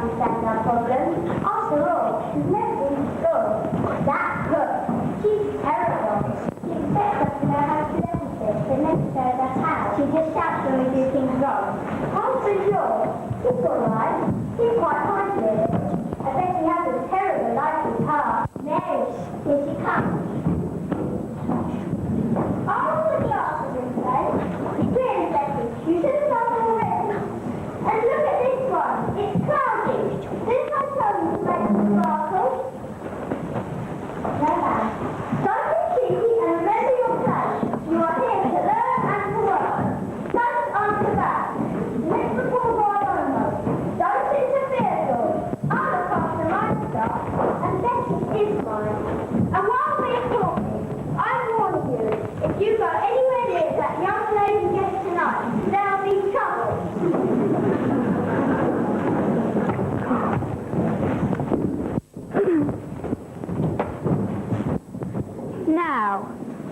understand our problems. After all, she's never been to school. That's good. She's terrible. She expects us to know how to do everything, but never shows us how. She just shouts when we do things wrong. Answer yours. It's all right. She's quite kind of it. I bet she has a terrible life with her. Mary, here she comes. All the glasses in place. Really, Betty, you should have done them already. And look at this one. It's cloudy. Didn't I tell you to make it sparkle? No, ma'am. Don't be cheeky and remember your place. You are here to learn and to work. Don't answer back. Lift the poor boy almost. Don't interfere at all. I look after my stuff, and Betty is mine. And while we're talking, I warn you, if you go anywhere near that young lady yet tonight, there'll be trouble. Now,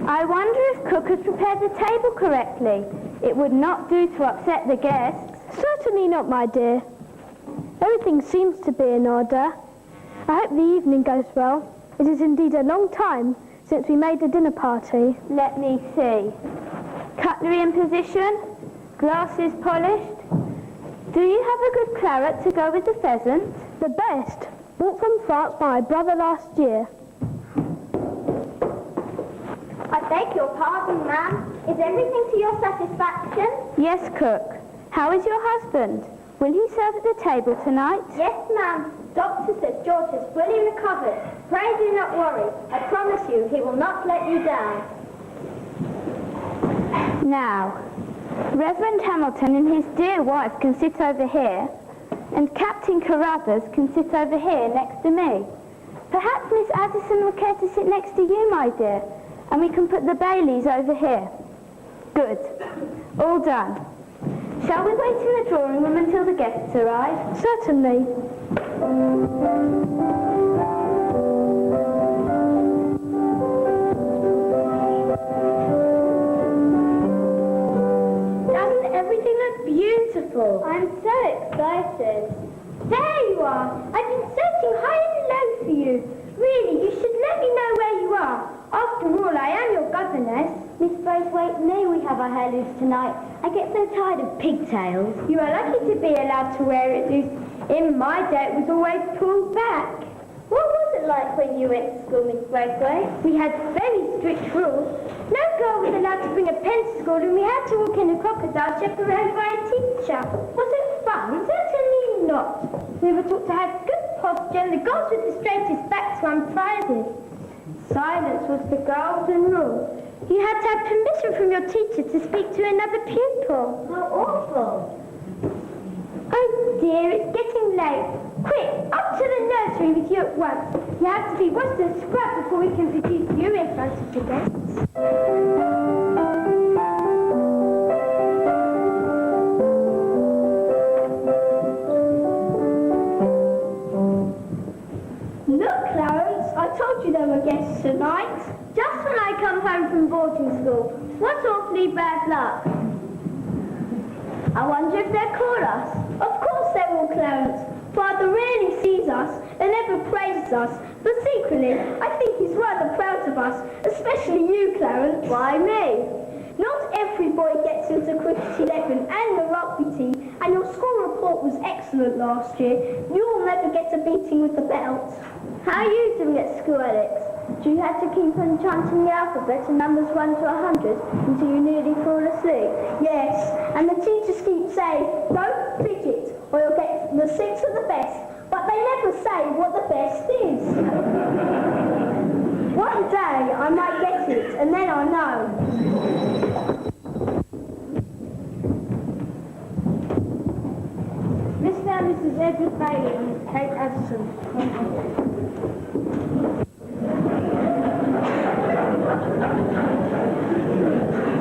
I wonder if Cook has prepared the table correctly. It would not do to upset the guests. Certainly not, my dear. Everything seems to be in order. I hope the evening goes well. It is indeed a long time since we made a dinner party. Let me see. Cutlery in position, glasses polished. Do you have a good claret to go with the pheasant? The best, bought from France by my brother last year. I beg your pardon, ma'am. Is everything to your satisfaction? Yes, Cook. How is your husband? Will he serve at the table tonight? Yes, ma'am. Doctor says George is fully recovered. Pray do not worry. I promise you he will not let you down. Now, Reverend Hamilton and his dear wife can sit over here, and Captain Carruthers can sit over here next to me. Perhaps Miss Addison would care to sit next to you, my dear, and we can put the Baileys over here. Good. All done. Shall we wait in the drawing room until the guests arrive? Certainly. Doesn't everything look beautiful? I'm so excited. There you are. I've been searching high and low for you. Really, you should let me know where you are. After all, I am your governess. Miss Braithwaite, may we have our hair loose tonight? I get so tired of pigtails. You are lucky to be allowed to wear it loose. In my day, it was always pulled back. What was it like when you went to school, Miss Braithwaite? We had very strict rules. No girl was allowed to bring a pen to school, and we had to walk in a crocodile chaperoned by a teacher. Was it fun? Certainly not. We were taught to have good posture, and the girls with the straightest backs won prizes. Silence was the golden rule. You had to have permission from your teacher to speak to another pupil. How awful. Oh dear, it's getting late. Quick, up to the nursery with you at once. You have to be washed and scrubbed before we can produce you in front of the guests. Look, Clarence, I told you there were guests tonight. Just when I come home from boarding school. What awfully bad luck. I wonder if they'll call us. Of course they will, Clarence. Father rarely sees us and never praises us, but secretly, I think he's rather proud of us, especially you, Clarence. Why me? Not every boy gets into Cricket 11 and the rugby team, and your school report was excellent last year. You'll never get a beating with the belt. How are you doing at school, Alex? Do you have to keep on chanting the alphabet and numbers 1 to 100 until you nearly fall asleep? Yes, and the teachers keep saying, don't fidget, or you'll get the 6 of the best, but they never say what the best is. One day I might get it, and then I'll know. Mr. and Mrs. Edward Bailey and Miss Kate Addison.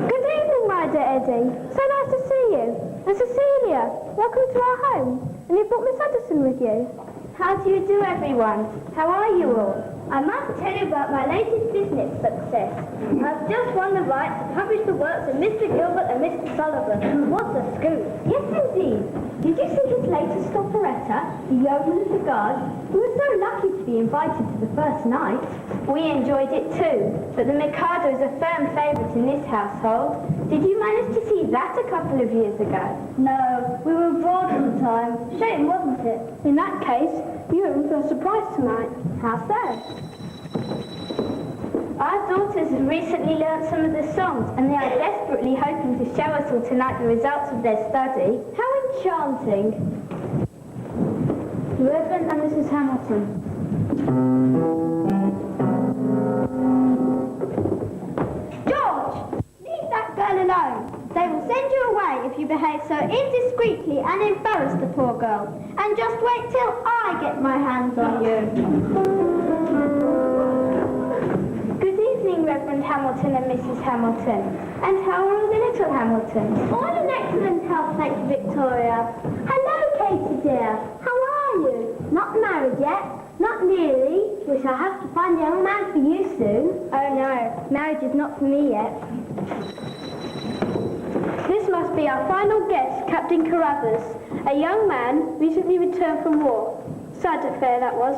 Good evening, my dear Eddie. So nice to see you. And Cecilia, welcome to our home. And you've brought Miss Addison with you. How do you do, everyone? How are you all? I must tell you about my latest business success. I've just won the right to publish the works of Mr. Gilbert and Mr. Sullivan. What a scoop! Yes, indeed. Did you see his latest latest operetta, The Yeoman of the Guard. We were so lucky to be invited to the first night. We enjoyed it too, but the Mikado is a firm favourite in this household. Did you manage to see that a couple of years ago? No, we were abroad at the time. Shame, wasn't it? In that case, you're in for a surprise tonight. How so? Our daughters have recently learnt some of the songs, and they are desperately hoping to show us all tonight the results of their study. How enchanting. Reverend and Mrs. Hamilton. George! Leave that girl alone. They will send you away if you behave so indiscreetly and embarrass the poor girl. And just wait till I get my hands on you. Good evening, Reverend Hamilton and Mrs. Hamilton. And how are all the little Hamiltons? All in excellent health, thank you, Victoria. Hello, Katie dear. How are you? Not married yet? Not nearly. We shall have to find a young man for you soon. Oh no, marriage is not for me yet. This must be our final guest, Captain Carruthers, a young man recently returned from war. Sad affair that was.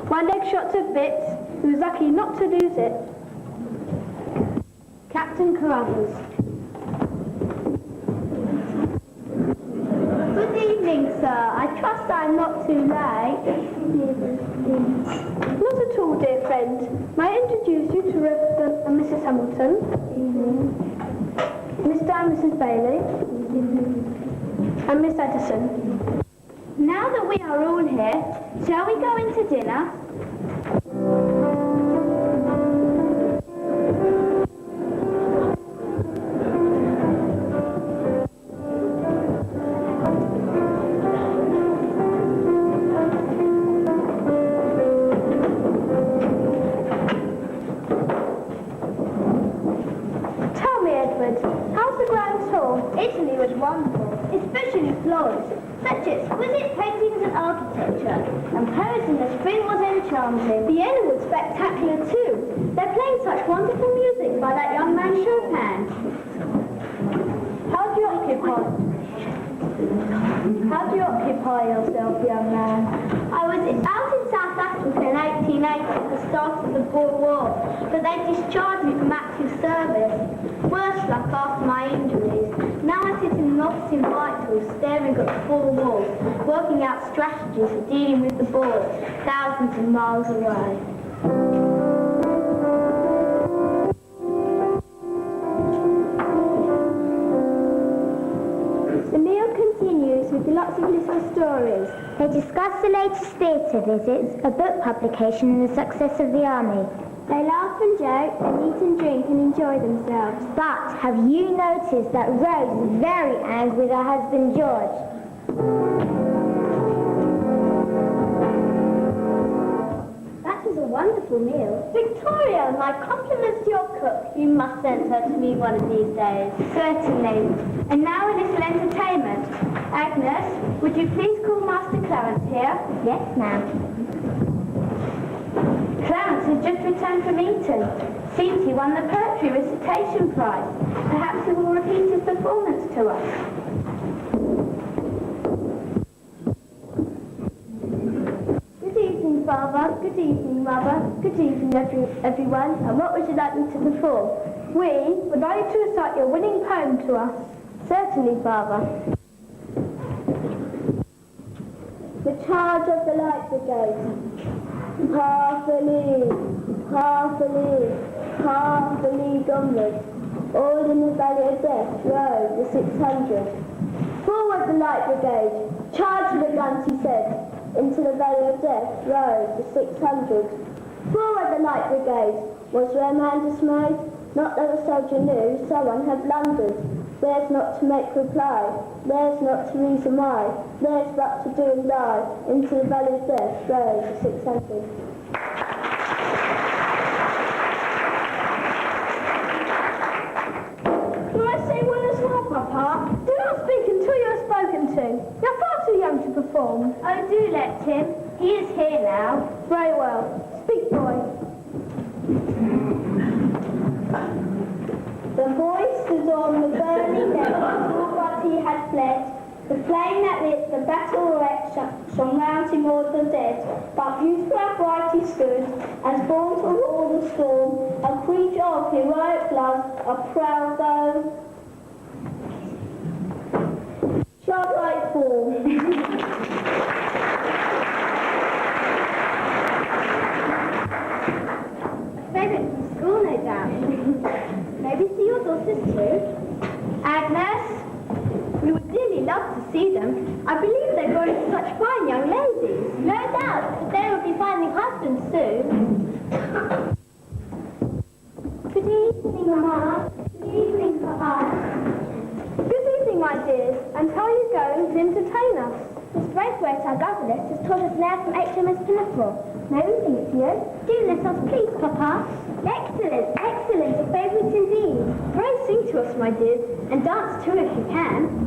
My leg shot to bits. He was lucky not to lose it. Captain Carruthers. Good evening, sir. I trust I'm not too late. Not at all, dear friend. May I introduce you to Reverend and Mrs. Hamilton? Mr. and Mrs. Bailey? And Miss Addison. Now that we are all here, shall we go into dinner? Tell me, Edward, how's the Grand Tour? Italy was wonderful, especially Florence. Such exquisite paintings and architecture. And Paris in the spring was enchanting. Vienna was spectacular too. They're playing such wonderful music by that young man Chopin. How do you occupy yourself, young man? I was out in South Africa in 1880 at the start of the Boer War, but they discharged me from active service. Worse luck after my injuries. Now I sit in an office in Whitehall, staring at the four walls, working out strategies for dealing with the Boers, thousands of miles away. The meal continues with lots of little stories. They discuss the latest theatre visits, a book publication and the success of the army. They laugh and joke and eat and drink and enjoy themselves. But have you noticed that Rose is very angry with her husband George? That is a wonderful meal. Victoria, my compliments to your cook. You must send her to me one of these days. Certainly. And now a little entertainment. Agnes, would you please call Master Clarence here? Yes, ma'am. Clarence has just returned from Eton. Seems he won the poetry recitation prize. Perhaps he will repeat his performance to us. Good evening, Father. Good evening, Mother. Good evening, everyone. And what would you like me to perform? We would like you to recite your winning poem to us. Certainly, Father. The charge of the Light Brigade. Half a league, half a league, half a league onward. All in the valley of death, row the 600. Forward the Light Brigade. Charge the guns, he said. Into the valley of death, row the 600. Forward the Light Brigade. Was there a man dismayed? Not that a soldier knew, someone had blundered. There's not to make reply, there's not to reason why, there's but to do and die, into the valley of death, row the 600. Can I say one as well, Papa? Do not speak until you are spoken to. You're far too young to perform. Oh, do let him. He is here now. Very well. Speak, boy. The boy stood on the burning deck, all but he had fled. The flame that lit the battle wreck shone round him all the dead, but beautiful upright he stood, and born to rule the storm, a creature of heroic love, a proud though childlike form. Favourite from school, no doubt. Maybe see your daughters too. Agnes? We would dearly love to see them. I believe they're growing to such fine young ladies. No doubt, they will be finding husbands soon. Good evening, Mamma. Good evening, Papa. Good evening, my dears, and how are you going to entertain us? Miss Braithwaite, our governess, has taught us an air from HMS Pinnacle. May we sing it to you? Do let us, please, Papa. Excellent, excellent, a favourite indeed. Pray sing to us, my dears, and dance too if you can.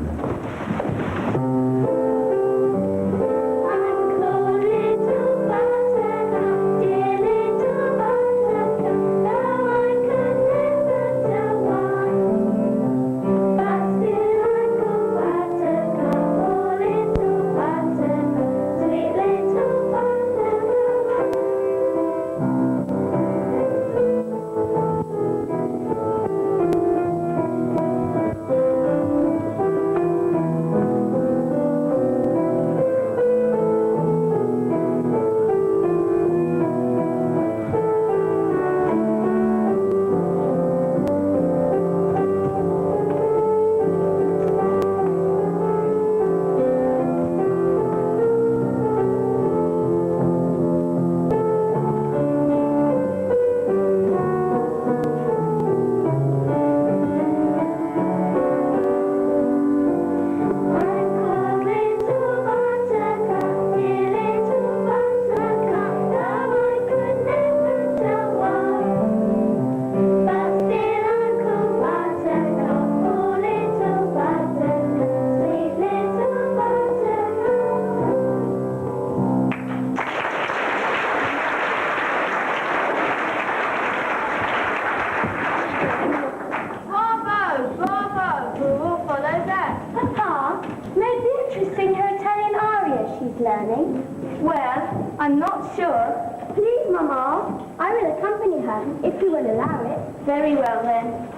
Well, I'm not sure. Please, Mamma, I will accompany her, if you will allow it. Very well, then.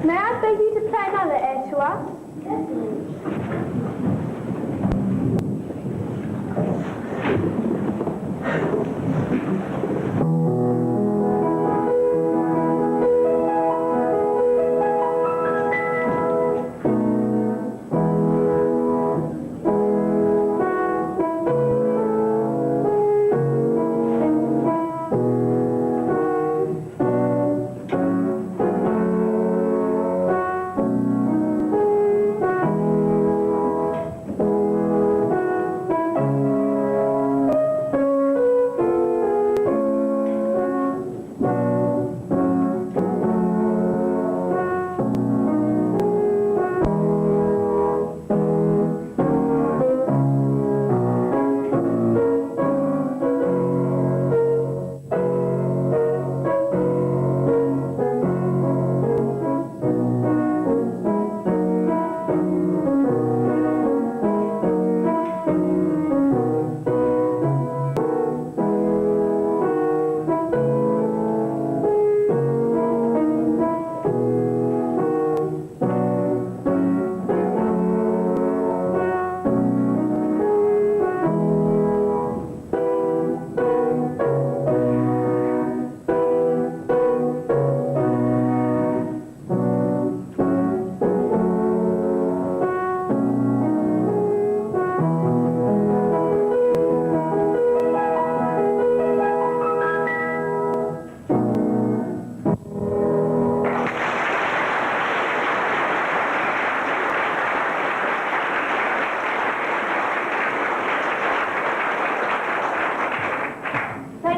May I beg you to play another air to us?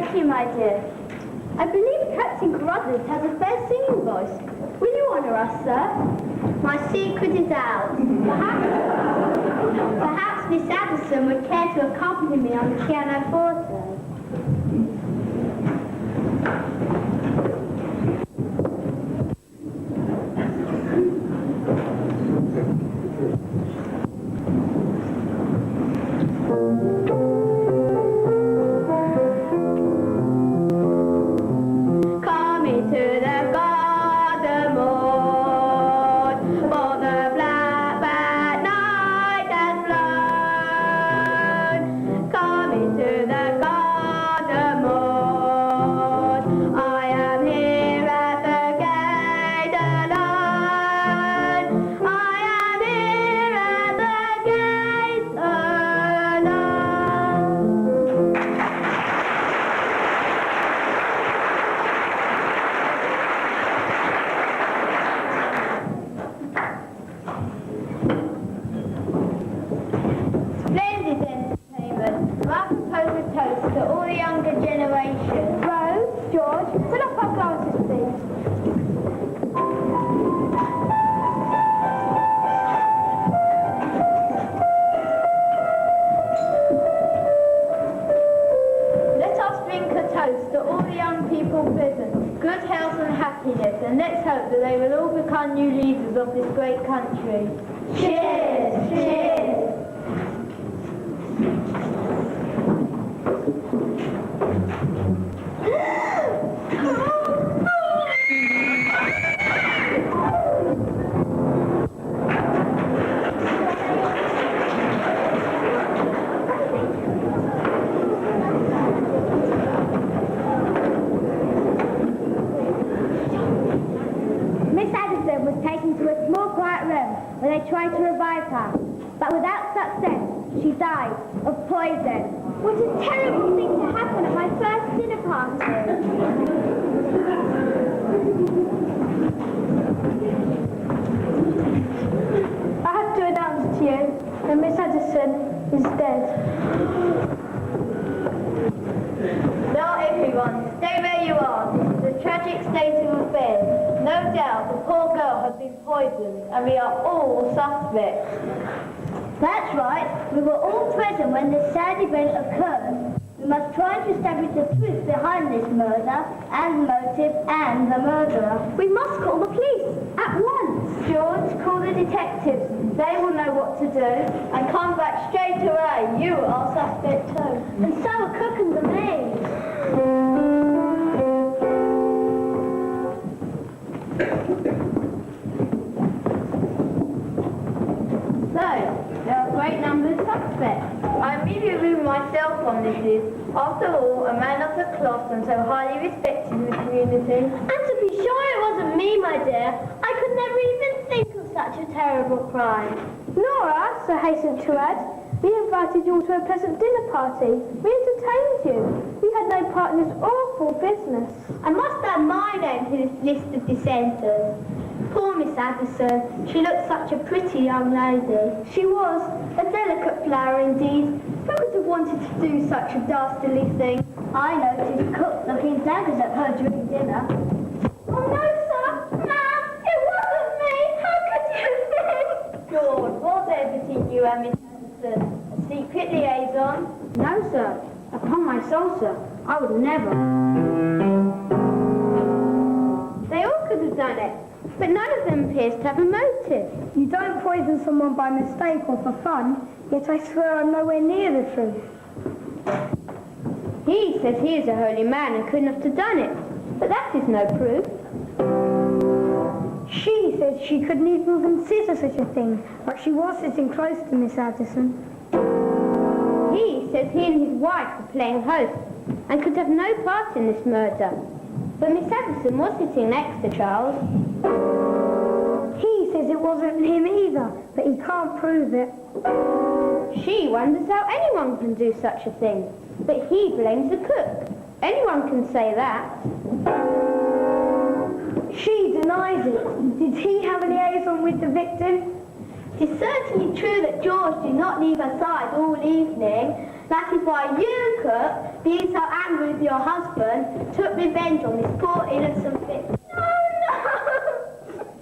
Thank you, my dear. I believe Captain Carruthers has a fair singing voice. Will you honour us, sir? My secret is out. Perhaps Miss Addison would care to accompany me on the pianoforte. And let's hope that they will all become new leaders of this great country. Cheers! Cheers! Where they tried to revive her, but without success, she died of poison. What a terrible thing to happen at my first dinner party. I have to announce to you that Miss Addison is dead. Now everyone, stay where you are. This is a tragic state of affairs. No doubt the poor girl has been poisoned and we are all suspects. That's right. We were all present when this sad event occurred. We must try to establish the truth behind this murder and the motive and the murderer. We must call the police at once. George, call the detectives. They will know what to do and come back straight away. You are suspect too. And so are cook and the maid. So, there are great numbers of suspects. I immediately ruled myself on this is, after all, a man of the cloth and so highly respected in the community. And to be sure it wasn't me, my dear. I could never even think of such a terrible crime. Nora, Sir hastened to add, we invited you to a pleasant dinner party. We entertained you. We had no part in this awful business. I must add my name to this list of dissenters. Poor Miss Addison. She looked such a pretty young lady. She was a delicate flower indeed. Who would have wanted to do such a dastardly thing? I noticed cook looking daggers at her during dinner. Oh no, sir! Ma'am! It wasn't me! How could you think? George, was there between you and Miss Addison a secret liaison? No, sir. Upon my soul, sir, I would never. They all could have done it. But none of them appears to have a motive. You don't poison someone by mistake or for fun, yet I swear I'm nowhere near the truth. He says he is a holy man and couldn't have done it. But that is no proof. She says she couldn't even consider such a thing, but she was sitting close to Miss Addison. He says he and his wife were playing host and could have no part in this murder. But Miss Addison was sitting next to Charles. He says it wasn't him either, but he can't prove it. She wonders how anyone can do such a thing, but he blames the cook. Anyone can say that. She denies it. Did he have a liaison with the victim? It is certainly true that George did not leave her side all evening. That is why you, Cook, being so angry with your husband, took revenge on this poor innocent victim. No!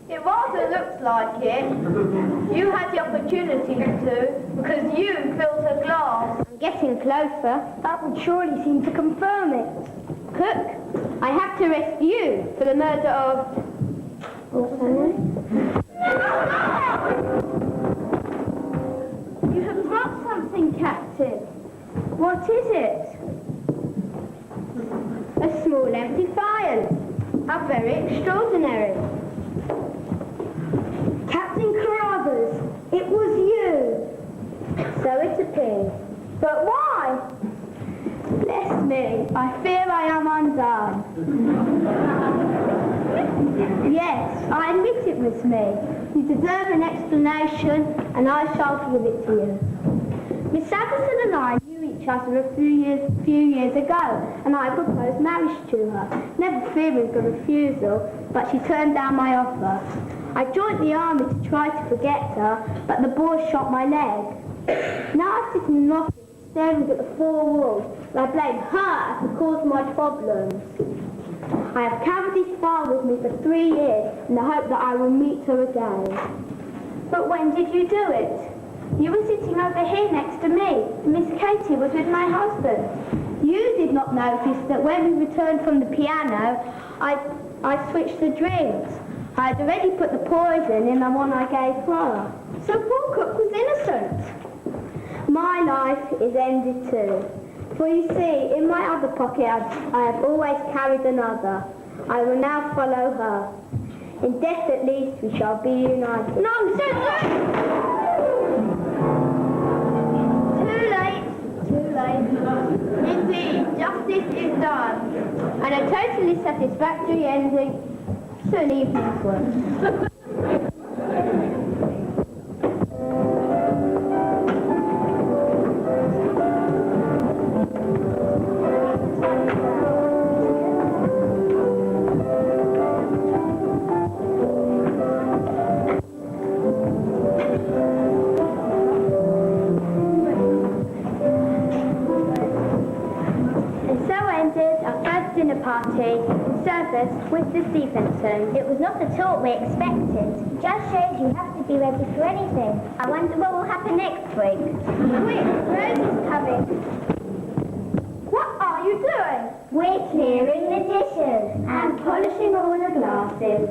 It rather looks like it. You had the opportunity to, because you filled her glass. I'm getting closer. That would surely seem to confirm it. Cook, I have to arrest you for the murder of... You have brought something, Captain. What is it? A small empty phial. How very extraordinary. Captain Carruthers, it was you. So it appears. But why? Bless me, I fear I am undone. Yes, I admit it was me. You deserve an explanation, and I shall give it to you. Miss Addison and I knew each other a few years ago, and I proposed marriage to her, never fearing a refusal, but she turned down my offer. I joined the army to try to forget her, but the boy shot my leg. Now I sit in an office staring at the four walls, and I blame her as the cause of my problems. I have carried this file with me for 3 years in the hope that I will meet her again. But when did you do it? You were sitting over here next to me. Miss Katie was with my husband. You did not notice that when we returned from the piano, I switched the drinks. I had already put the poison in the one I gave her. So poor Cook was innocent. My life is ended too. For you see, in my other pocket I have always carried another. I will now follow her. In death at least we shall be united. Nonsense! Too late. Indeed, justice is done. And a totally satisfactory ending to an evening's work. Party service with the Stevenson. It was not at all what we expected. Just shows you have to be ready for anything. I wonder what will happen next week. Quick, Rose is coming. What are you doing? We're clearing the dishes And polishing all the glasses.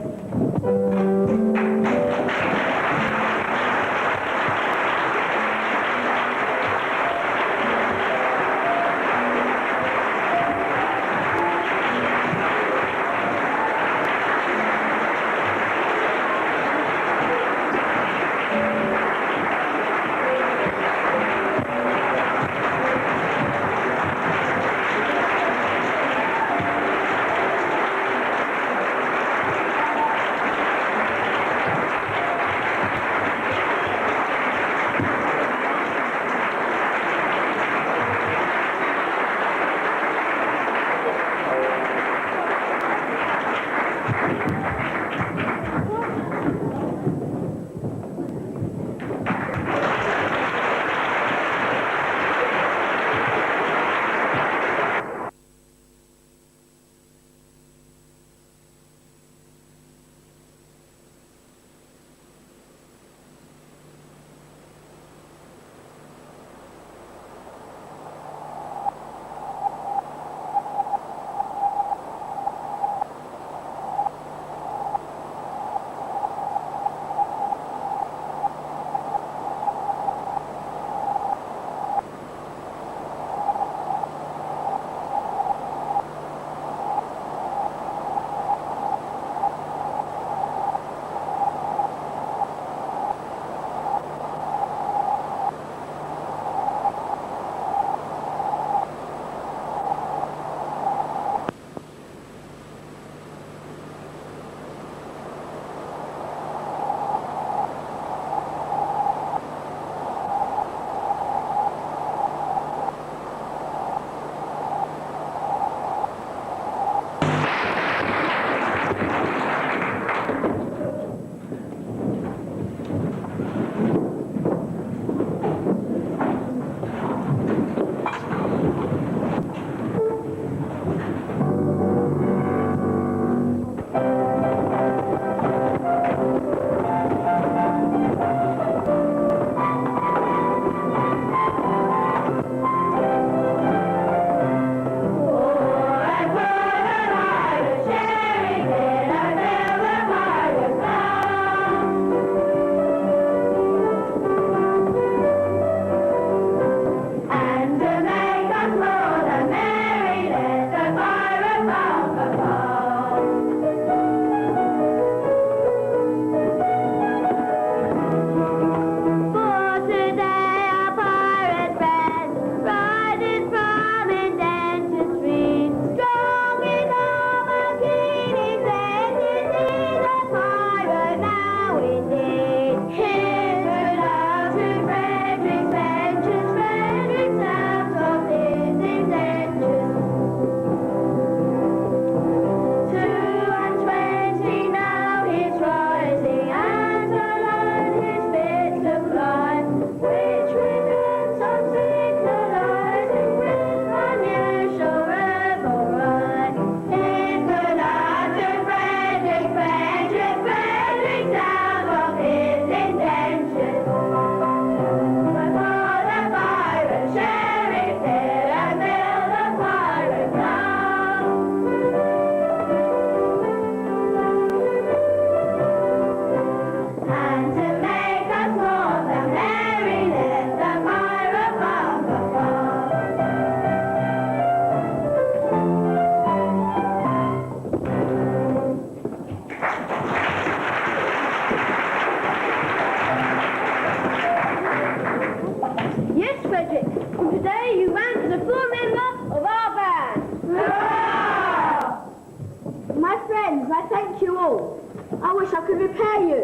thank you all. I wish I could repay you.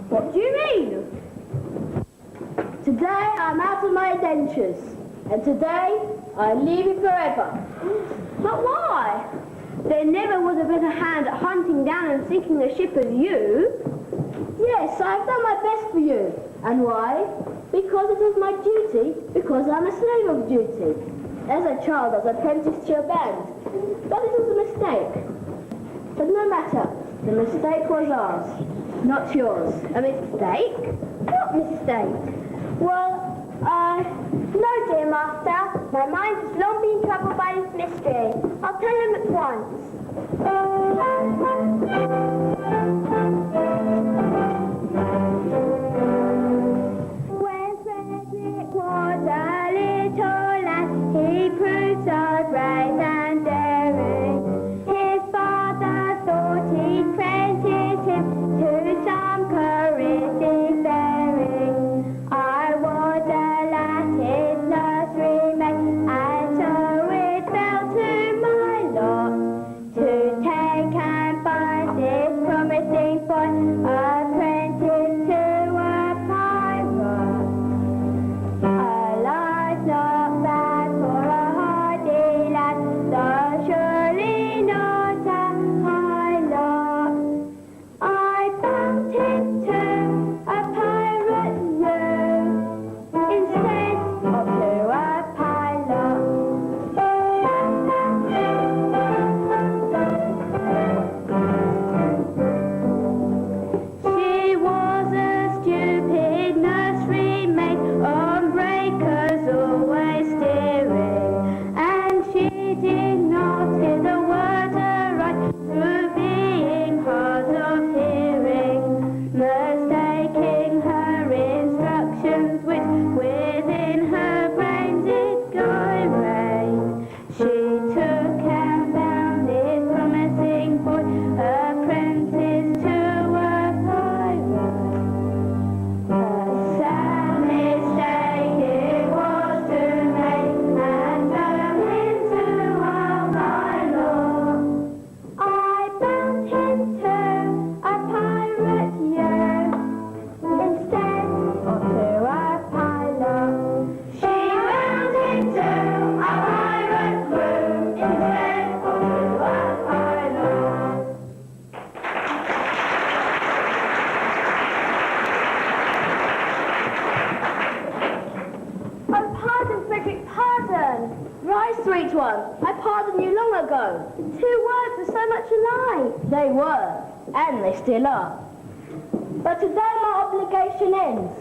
What do you mean? Today I'm out of my indentures, and today I leave you forever. But why? There never was a better hand at hunting down and sinking a ship as you. Yes, I've done my best for you. And why? Because it was my duty, because I'm a slave of duty. As a child, I was apprenticed to your band. But it was a mistake. But no matter, the mistake was ours, not yours. A mistake? What mistake? Well, no, dear master. My mind has long been troubled by this mystery. I'll tell him at once. When Frederick was a little lad, he proved so brave and daring. His father thought he'd apprentice him to some career seafaring. I was a lad, his nursery maid, and so it fell to my lot to take and find this promising boy apprentice to a pirate. A life not bad for a hardy lad, though surely not a high lot. I bound him to a pirate crew instead of to a pilot. She was a stupid nursery maid, on breakers always steering, and she did not hear the words aright through being hard of hearing, mistaking her instructions which within her brain did gyrate. She took and found this promising boy apprentice to a pirate. A sad mistake it was to make and turn him to a pilot. I bound him to a pirate yacht instead of to a pilot. She bound him to a pirate crew instead of to a pilot. Oh, pardon, Frederick, pardon. Rise, sweet one. I pardoned you long ago. The 2 words were so much alike. They were, and they still are. But today my obligation ends.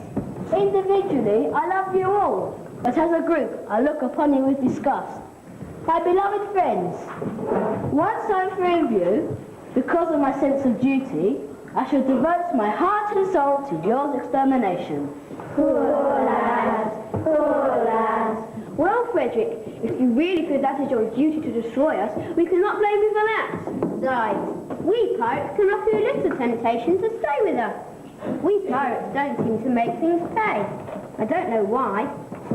Individually, I love you all, but as a group, I look upon you with disgust. My beloved friends, once I'm free of you, because of my sense of duty, I shall devote my heart and soul to your extermination. Poor lads, poor lads. Well, Frederick, if you really feel that is your duty to destroy us, we cannot blame you for that. Besides, we pirates can offer you little temptation to stay with us. We pirates don't seem to make things pay. I don't know why.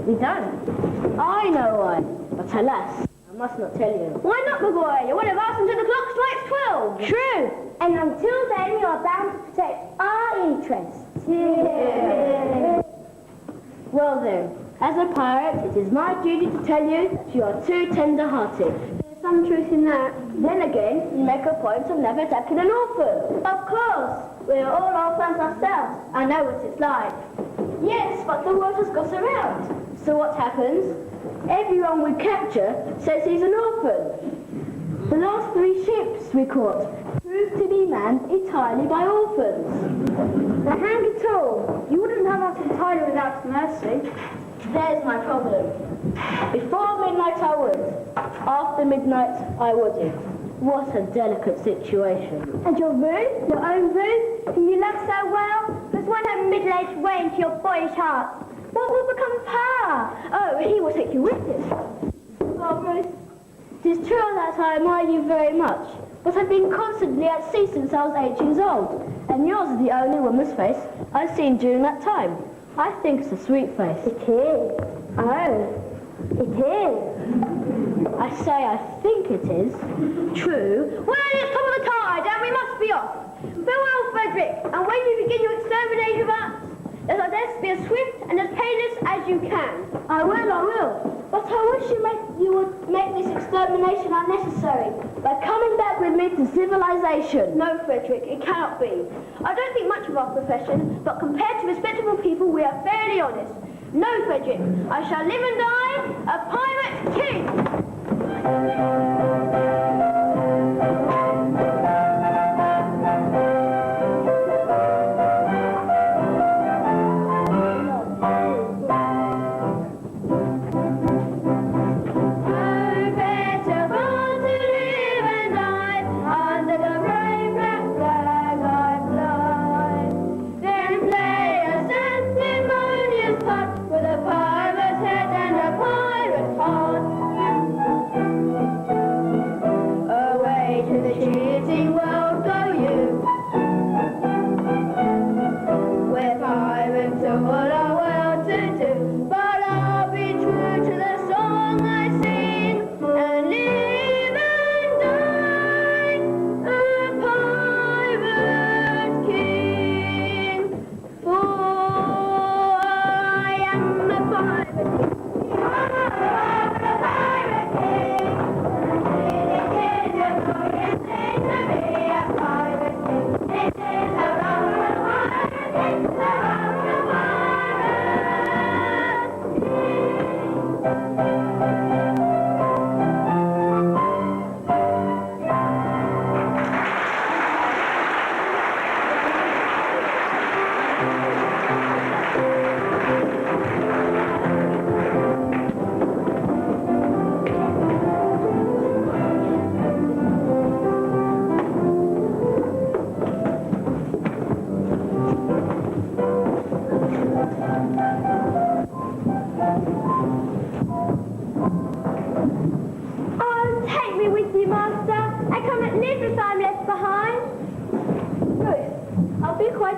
We don't. I know why, but alas, I must not tell you. Why not, my boy? You're one of us until the clock strikes 12. True! And until then, you are bound to protect our interests. Well then, as a pirate, it is my duty to tell you that you are too tender-hearted. There's some truth in that. Then again, you make a point of never attacking an orphan. Of course, we are all orphans ourselves. I know what it's like. Yes, but the word has got around. So what happens? Everyone we capture says he's an orphan. The last 3 ships we caught proved to be manned entirely by orphans. Now hang it all. You wouldn't have us entirely without mercy. There's my problem. Before midnight I would. After midnight I wouldn't. What a delicate situation. And your room, your own room, whom you love so well, was one of middle-aged way into your boyish heart. What will become of her? Oh, he will take you with him. Oh, Ruth, it is true that I admire you very much, but I've been constantly at sea since I was 8 years old, and yours is the only woman's face I've seen during that time. I think it's a sweet face. It is. Oh, it is. I say I think it is. True. Well, it's top of the tide. we must be off. Farewell, Frederick, and when you begin your extermination of us, let our deaths be as swift and as painless as you can. I will. But I wish you would make this extermination unnecessary by coming back with me to civilization. No, Frederick, it cannot be. I don't think much of our profession, but compared to respectable people, we are fairly honest. No, Frederick, I shall live and die a pirate king.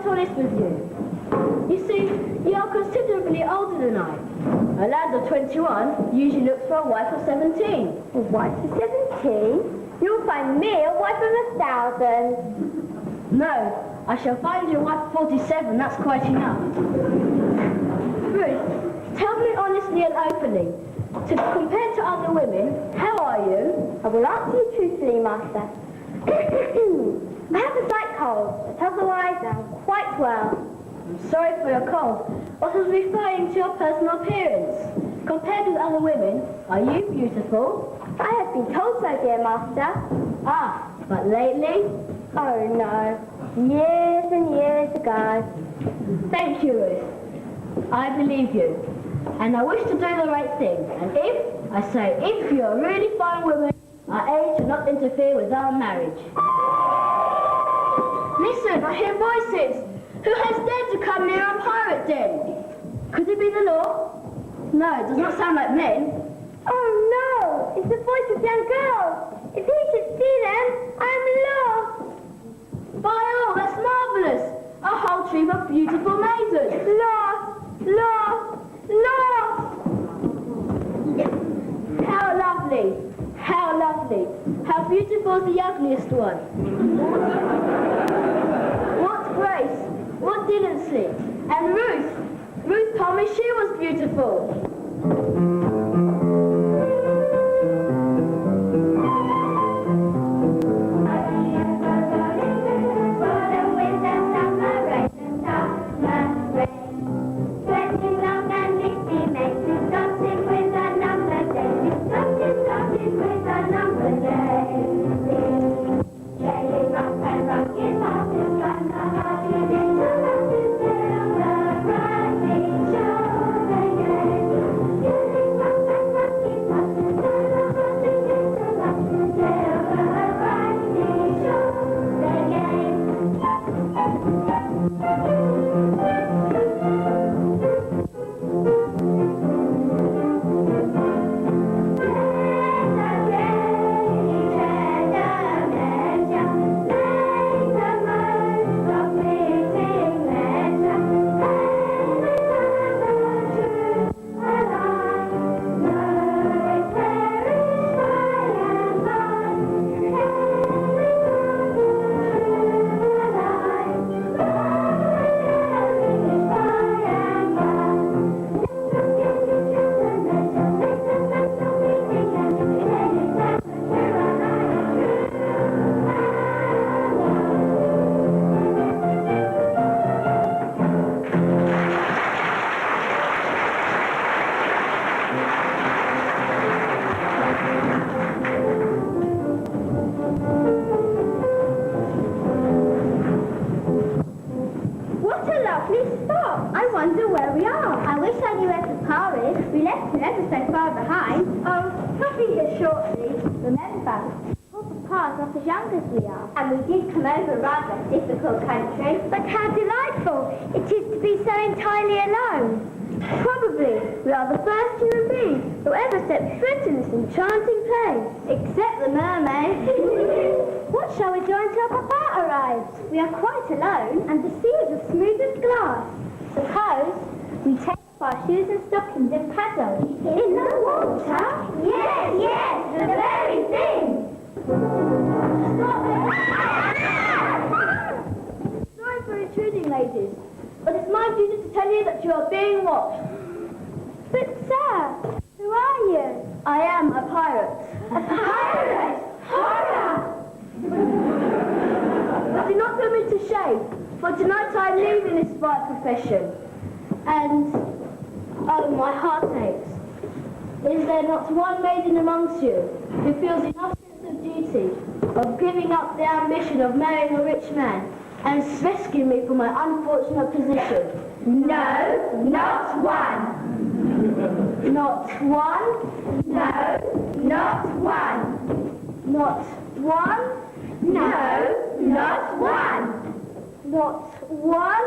Honest with you. You see, you are considerably older than I. A lad of 21 usually looks for a wife of 17. A wife of 17? You'll find me a wife of 1,000. No, I shall find you a wife of 47, that's quite enough. Ruth, tell me honestly and openly, compared to other women, how are you? I will answer you truthfully, Master. I have a slight cold, but otherwise I'm quite well. I'm sorry for your cold, but I was referring to your personal appearance. Compared with other women, are you beautiful? I have been told so, dear Master. Ah, but lately? Oh, no. Years and years ago. Thank you, Ruth. I believe you. And I wish to do the right thing. And if you're a really fine woman, our age should not interfere with our marriage. Listen, I hear voices. Who has dared to come near a pirate den? Could it be the law? No, it does not sound like men. Oh no, it's the voice of young girls. If he should see them, I'm lost. By all, that's marvellous. A whole troop of beautiful maidens. Lost, lost, lost. How lovely. How lovely. How beautiful is the ugliest one. What grace. What decency. And Ruth. Ruth told me she was beautiful. Papa. Poor Papa's not as young as we are. And we did come over rather difficult country. But how delightful it is to be so entirely alone. Probably we are the first human beings who ever set foot in this enchanting place. Except the mermaid. What shall we do until Papa arrives? We are quite alone. And the sea is as smooth as glass. Suppose we take off our shoes and stockings and paddle. In the water? Yes, the very thing. Sorry for intruding, ladies, but it's my duty to tell you that you are being watched. But sir, who are you? I am a pirate. A pirate? Horror! But do not put me to shame, for tonight I am leaving this spy profession. And, oh, my heart aches. Is there not one maiden amongst you who feels enough sense of duty of giving up the ambition of marrying a rich man and rescuing me from my unfortunate position? No, not one. Not one? No, not one. Not one? No, not one. Not one?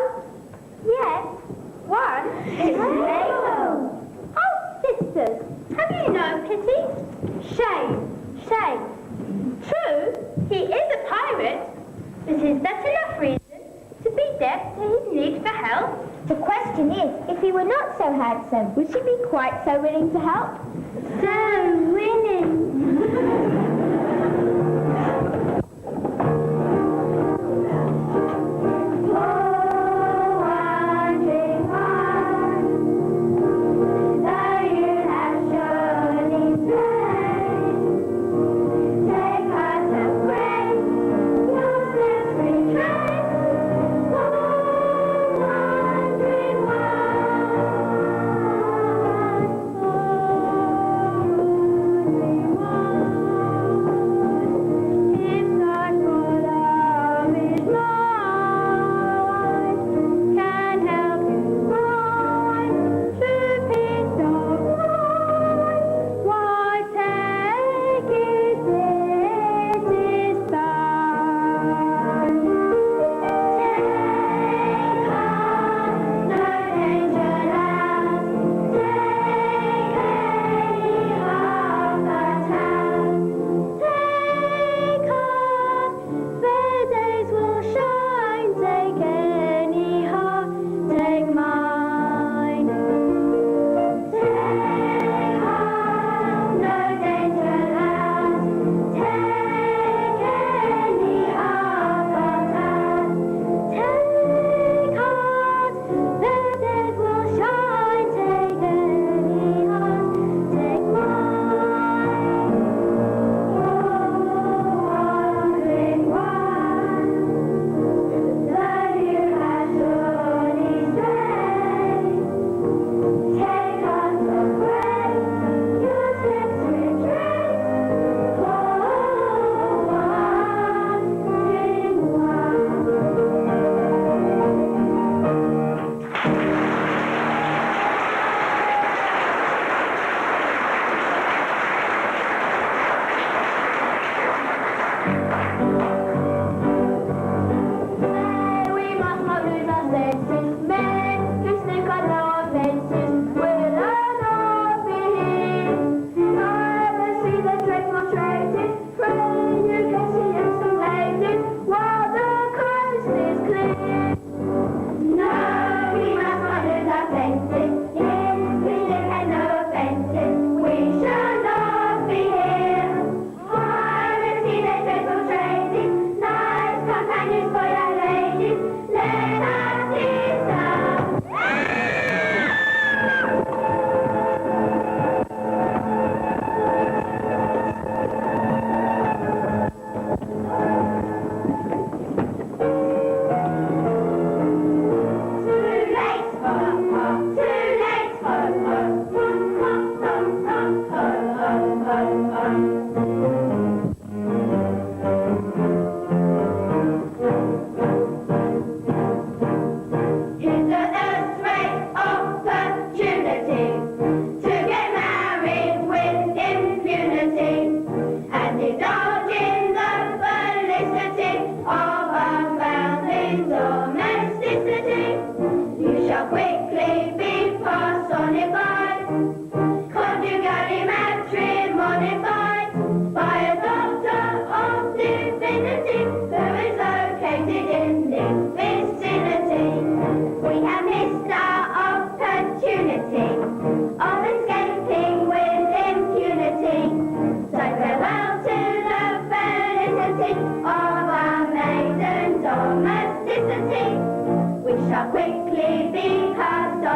Yes, one. It's Mabel. Oh, sisters, have you no pity? Shame, shame. True, he is a pirate, but is that enough reason to be deaf to his need for help? The question is, if he were not so handsome, would she be quite so willing to help? So winning.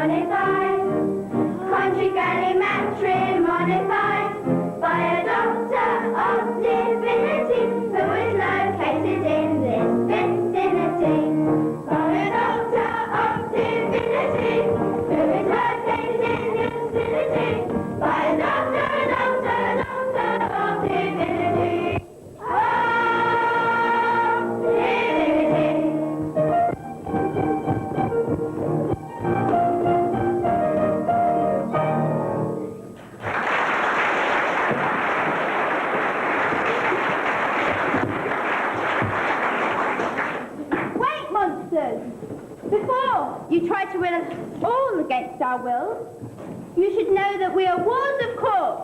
monified. Country galley matrimonified by a doctor of divinity who is located in this vicinity. By a doctor of divinity who is located in this vicinity. By a doctor of divinity. Oh, divinity. Wait, monsters! Before you try to win us all against our will, you should know that we are wards of court,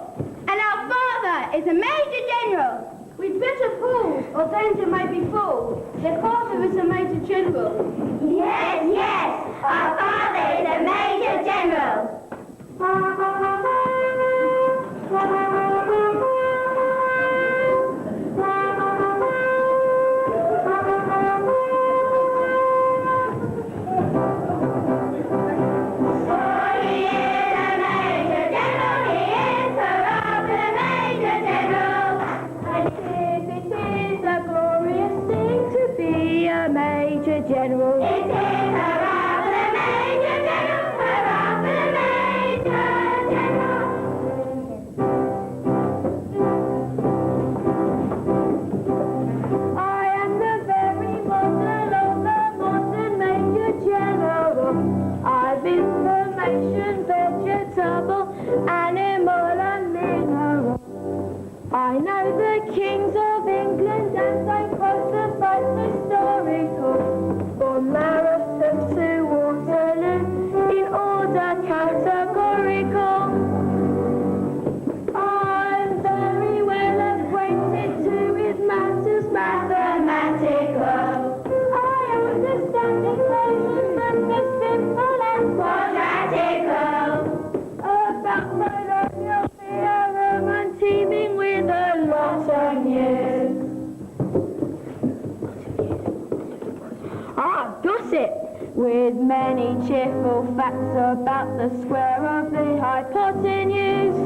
and our father is a major general. We'd better fools, or danger may befall. Their father is a major general. Yes, yes, our father is a major general. General. It is hurrah for the major general, hurrah for the major general. I am the very model of the modern major general. I've information, vegetable, animal and mineral. I know the kings of England and I quote the facts historical. From Marathon to Waterloo, in order categorical. I'm very well acquainted too with matters mathematical. I understand equations and the simple and quadratical. About polynomial theorem and teeming with a lot of news. Does it? With many cheerful facts about the square of the hypotenuse.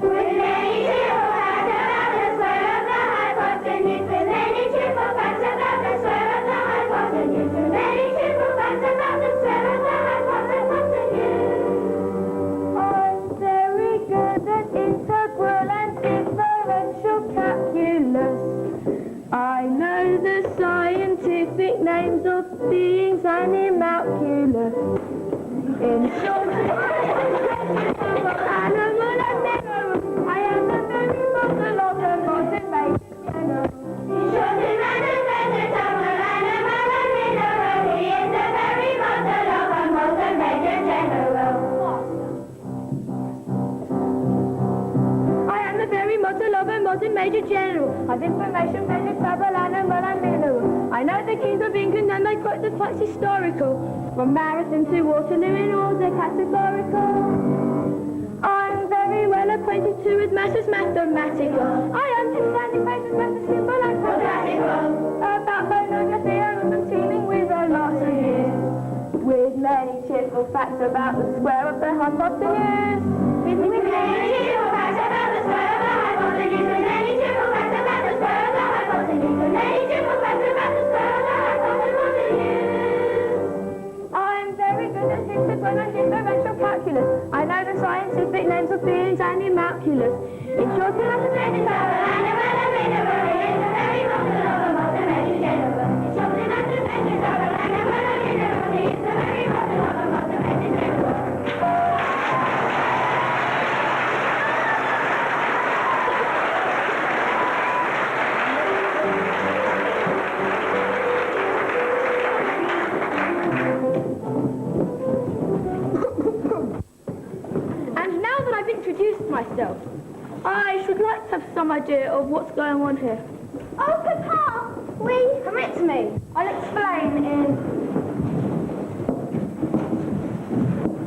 With many cheerful facts about the square of the hypotenuse. With many cheerful facts about the square of the hypotenuse. With many cheerful facts about the square of the hypotenuse. I'm very good at integral and differential calculus. I know the scientific names of beings animalculous. In short, animal and mineral, I am the very model of the modern major general. In short, in matters vegetable, animal and mineral, he is the very model of a modern major general. I am the very model of a modern major general. I've information, vegetable, animal and mineral. I know the kings of England and I quote the facts historical. From Marathon to Waterloo in order categorical. I'm very well acquainted too with matters mathematical. I understand equations both simple and quadratical. About polynomial theorem and teeming with a lot of news. With many cheerful facts about the square of the hypotenuse. With many cheerful facts about the square of the hypotenuse. With many cheerful facts about the square of the hypotenuse. With many cheerful facts about the square of the hypotenuse. I'm very good at integral and differential calculus. I know the scientific names of beings animalculous. In short, in mathematics, Animal and mineral, he is the very model of a modern major general. In short, in mathematics, animal and mineral, he is the very model of a modern major general. introduced myself. I should like to have some idea of what's going on here. Oh, Papa, Permit me. I'll explain in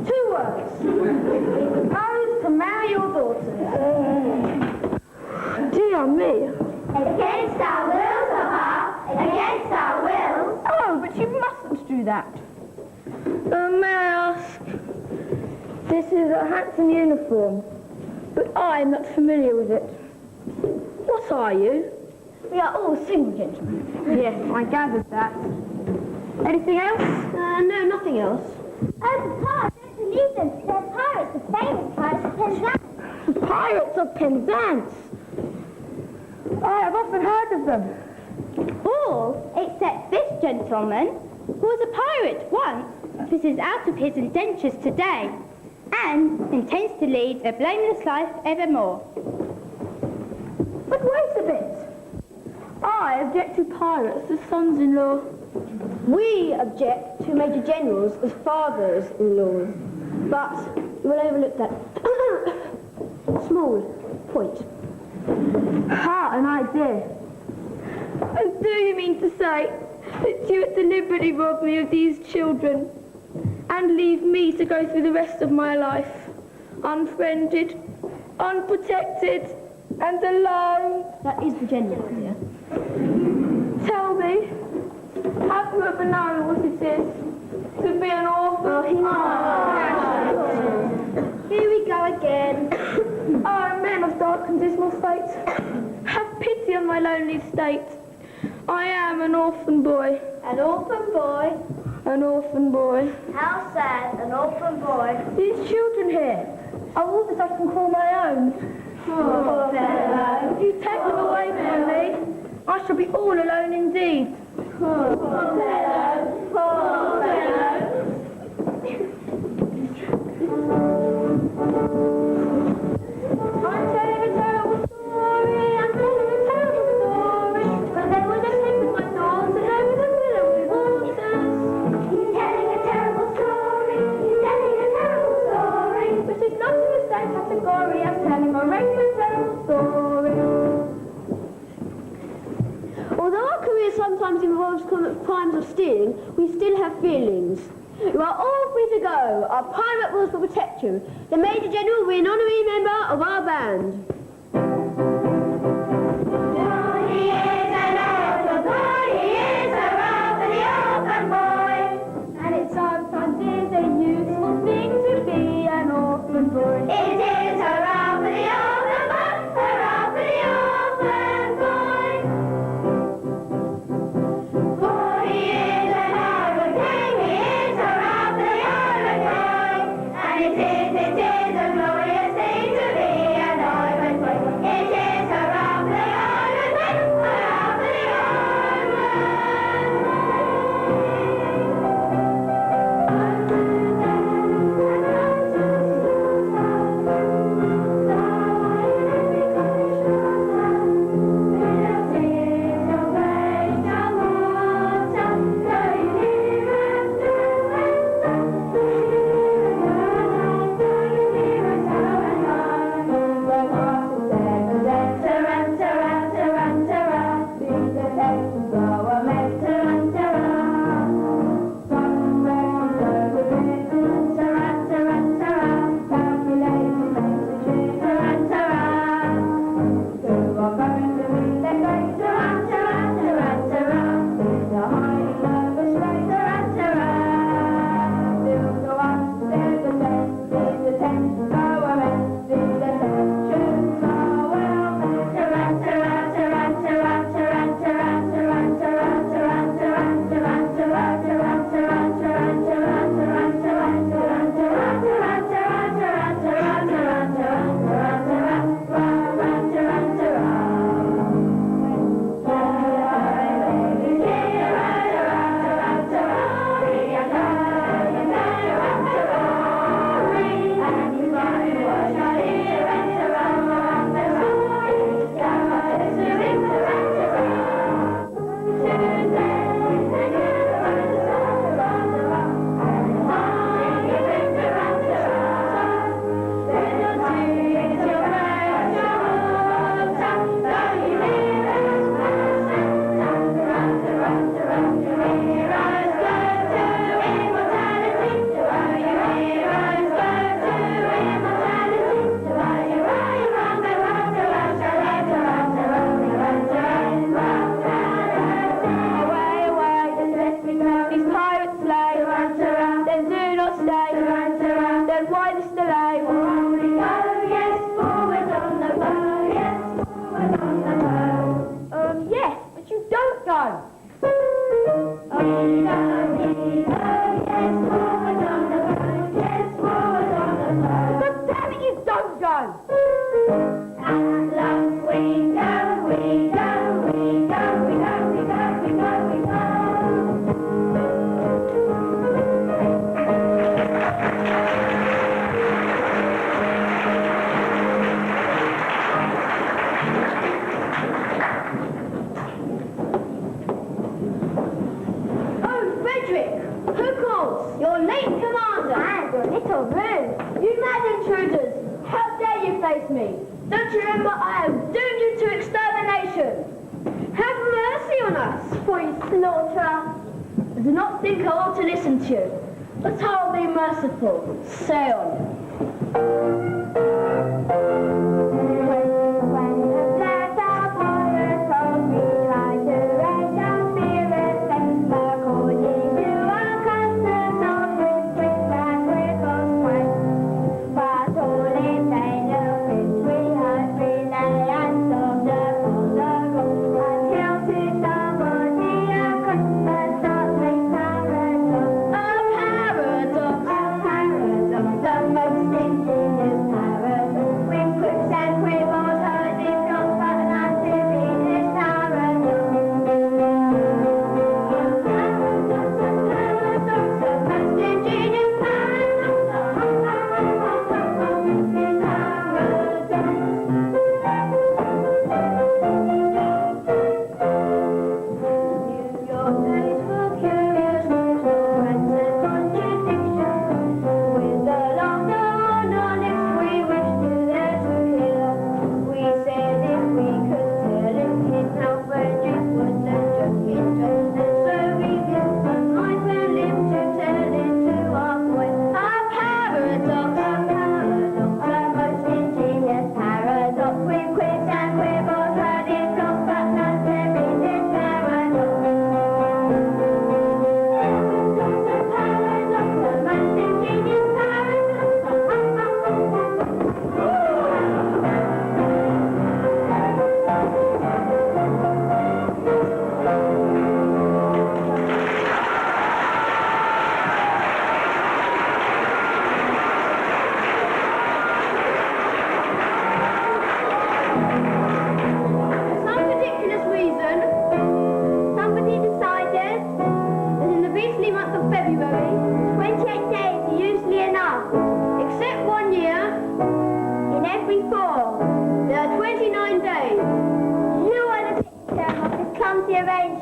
2 words. I propose to marry your daughter. Dear me. Against our wills, Papa. Against our wills. Oh, but you mustn't do that. May I ask, This is a handsome uniform, but I am not familiar with it. What are you? We are all single gentlemen. Yes, I gathered that. Anything else? No, nothing else. Oh, Papa, don't believe them. They're pirates, the famous pirates of Penzance. The pirates of Penzance. I have often heard of them. All except this gentleman, who was a pirate once, but is out of his indentures today, and intends to lead a blameless life evermore. But wait a bit. I object to pirates as sons-in-law. We object to Major Generals as fathers-in-law. But you will overlook that small point. Ha, an idea. And do you mean to say that you would deliberately rob me of these children and leave me to go through the rest of my life unfriended, unprotected, and alone? That is the general idea. Tell me, have you ever known what it is to be an orphan? Here we go again. Oh, men of dark and dismal fate, have pity on my lonely state. I am an orphan boy. An orphan boy? An orphan boy. How sad, an orphan boy. These children here are all that I can call my own. Poor fellow. If you take them away from me, I shall be all alone indeed. Poor fellow. Poor fellow. I'm telling a terrible story. I'm telling a terrible story. But there was a ship with my daughter, and over the billowy waters. He's telling a terrible story. He's telling a terrible story. But it's not in the same category as telling a regular terrible story. Although our career sometimes involves crimes of stealing, we still have feelings. You are all free to go. Our pirate rules will protect you. The Major General will be an honorary member of our band. And it sometimes is a useful thing to be an orphan boy. It is hurrah for the orphan boy, hurrah for the orphan boy. For he is an orphan king, he is hurrah for the orphan boy. And it is a glorious thing to be an orphan boy. God damn it, you don't go! Oh, Frederick! Who calls? Your late commander! And your little room. You mad intruders! How dare you face me? Don't you remember I have doomed you to extermination? Have mercy on us, for you slaughterer! I do not think I ought to listen to you, but I'll be merciful. Say on.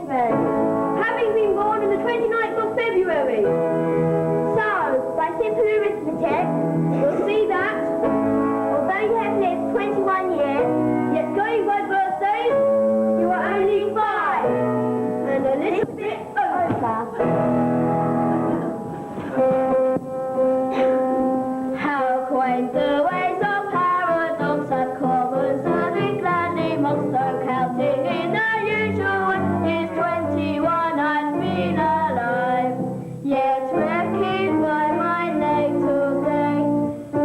Having been born on the 29th of February. So, by simple arithmetic, you'll see that, although you have lived 21 years, yet going by birthdays, you are only 5. And a little bit over. How quaint the ways of paradox that common serving gladly must so counting in the usual is 21 and been alive. Yet reckoned by my natal day.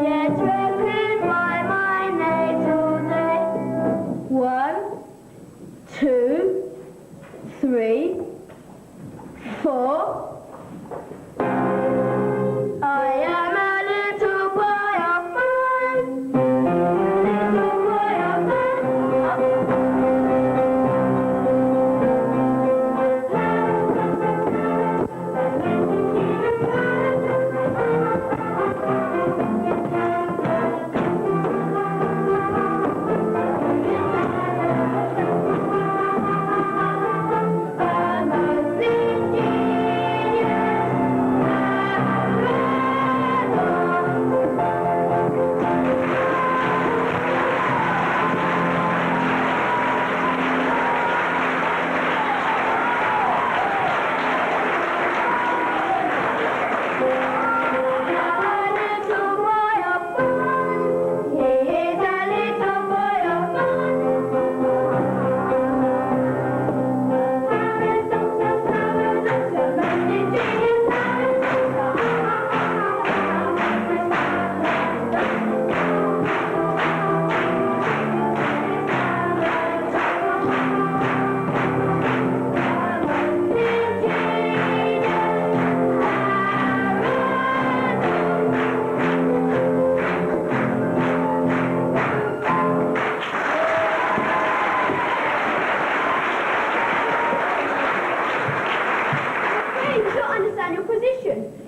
Yet reckoned by my natal day. 1, 2, 3, 4. I am a little boy of 5. Little boy of 5. I'm a singing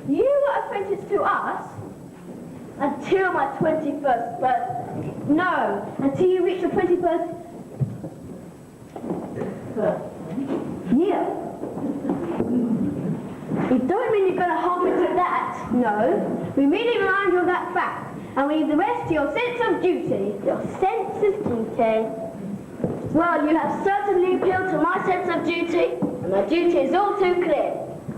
you. You were apprenticed to us until my 21st birthday. No, until you reach your 21st year. We don't mean you're going to hold me to that. No, we merely remind you of that fact. And we leave the rest to your sense of duty. Your sense of duty. Well, you have certainly appealed to my sense of duty, and my duty is all too clear.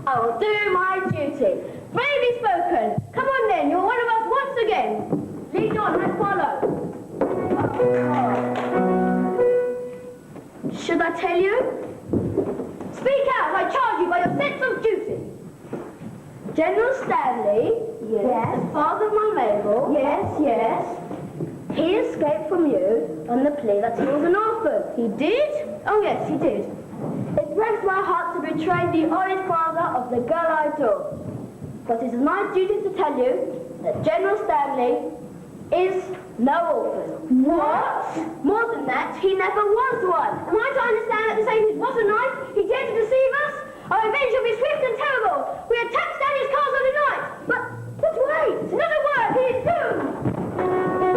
I will do my duty. Bravely spoken. Come on then, you're one of us once again. Lead on, I follow. Should I tell you? Speak out, I charge you by your sense of duty. General Stanley, Yes. the father of my Mabel, Yes. he escaped from you on the plea that he was an orphan. He did? Oh yes, he did. It breaks my heart to betray the honest father of the girl I adore. But it is my duty to tell you that General Stanley is no orphan. What? More than that, he never was one. Am I to understand that to say he was a knife? He dared to deceive us? Our revenge will be swift and terrible. We attacked Stanley's castle tonight. But wait, another word, he is doomed.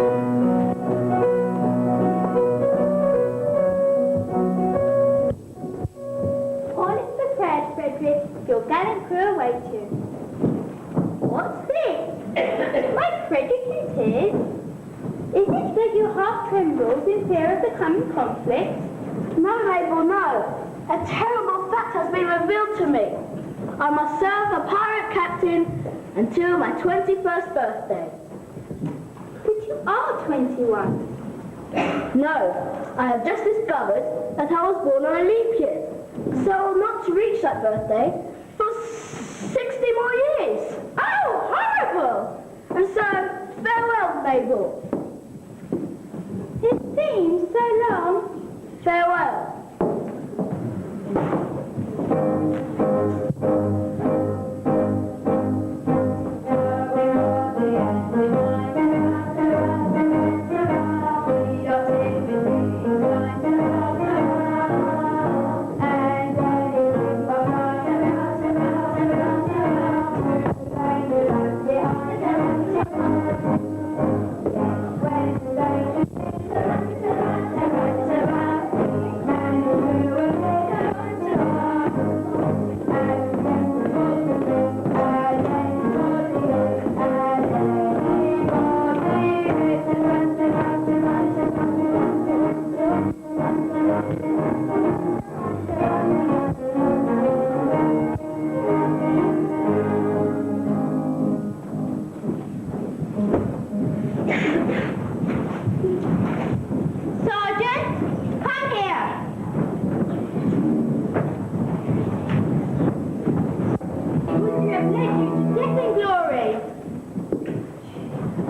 All is prepared, Frederick. Your gallant crew await you. What's this? My Frederick, it is. Is it that your heart trembles in fear of the coming conflict? No, Mabel, no. A terrible fact has been revealed to me. I must serve a pirate captain until my 21st birthday. But you are 21. No, I have just discovered that I was born on a leap year, so I will not reach that birthday for 60 more years. Oh, horrible! And so, farewell, Mabel. It seems so long. Farewell.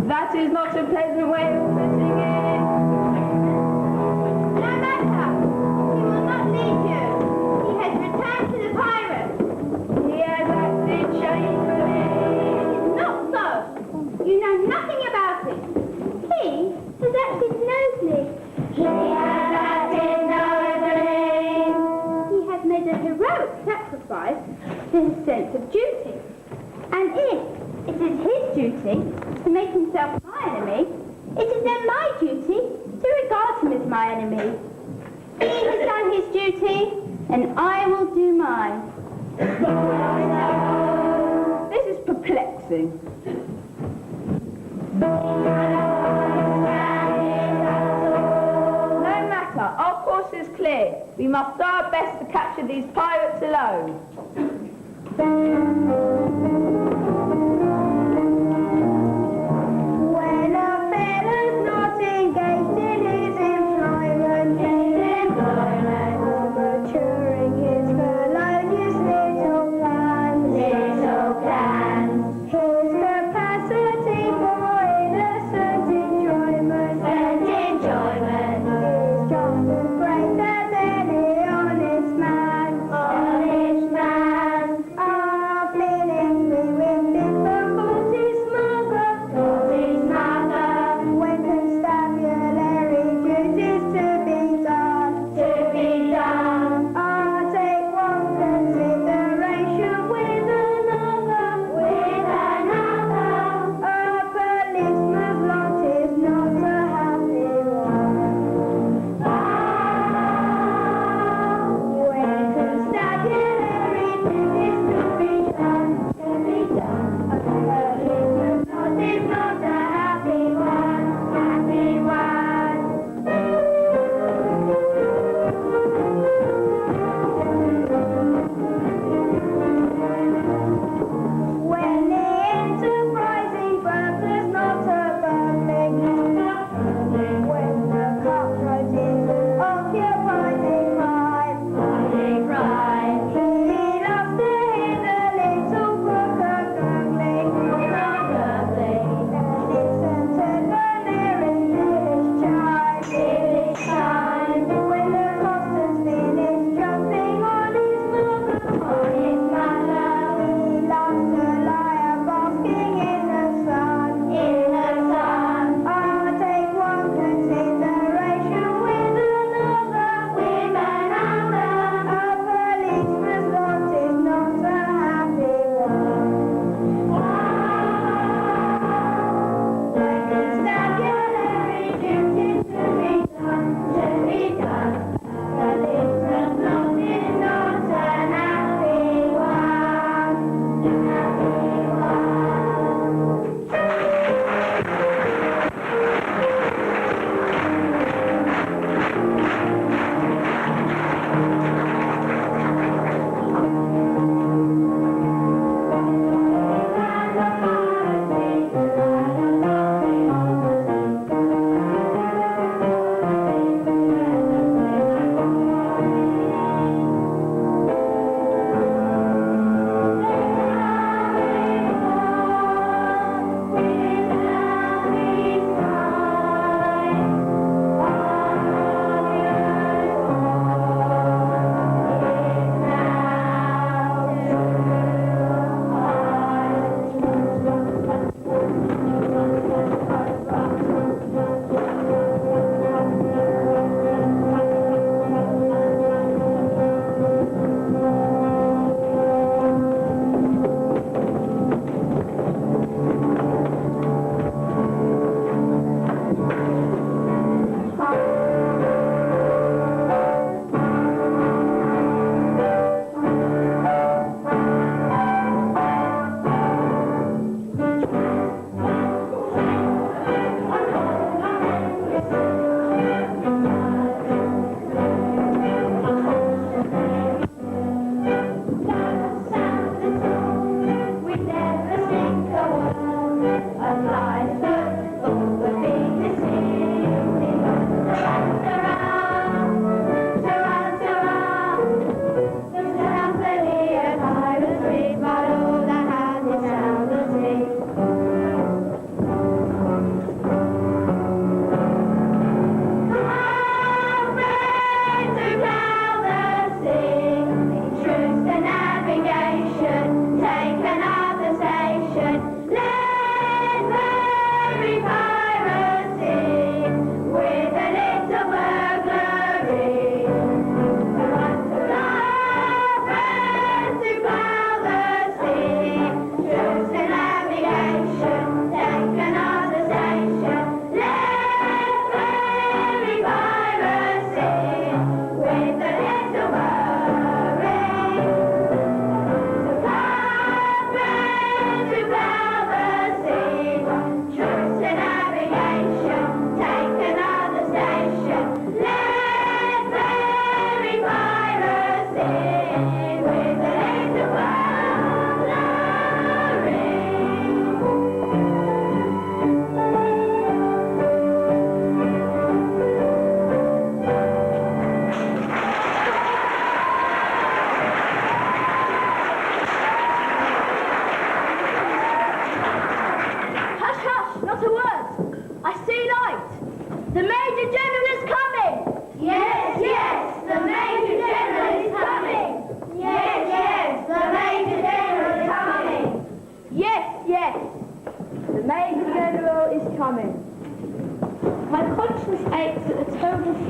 That is not a pleasant way of putting it. No matter. He will not lead you. He has returned to the pirates. He has acted shamefully. Not so. You know nothing about it. He has acted nobly. He has acted nobly. He has made a heroic sacrifice to his sense of duty. And if it is his duty to make himself my enemy, it is then my duty to regard him as my enemy. He has done his duty, and I will do mine. This is perplexing. No matter, our course is clear. We must do our best to capture these pirates alone. When a fellow's not engaged in his employment, maturing his felonious little plans, his capacity for innocent enjoyment, is just as great as any honest man. Our feelings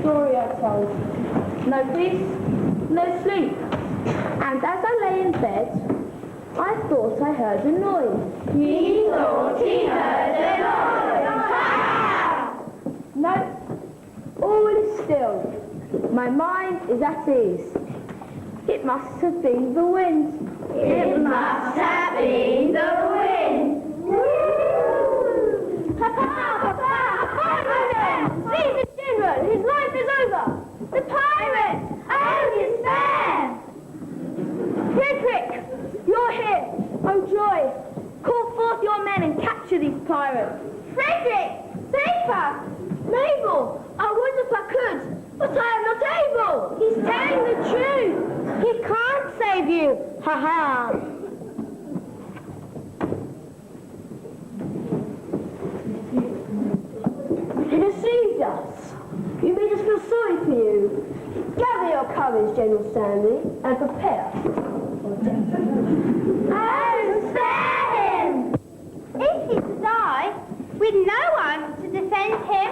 story I told. No peace, no sleep. And as I lay in bed, I thought I heard a noise. He thought he heard a noise. No, all is still. My mind is at ease. It must have been the wind. It must have been the wind. Papa! Papa! A pirate! See the general! His life is over! The pirate! Oh, despair! Frederick! You're here! Oh, joy! Call forth your men and capture these pirates! Frederick! Save us! Mabel! I would if I could, but I am not able! He's telling the truth! He can't save you! Ha ha! He deceived us! You made us feel sorry for you! Gather your courage, General Stanley, and prepare for death. Oh, spare him! If he died, with no one to defend him,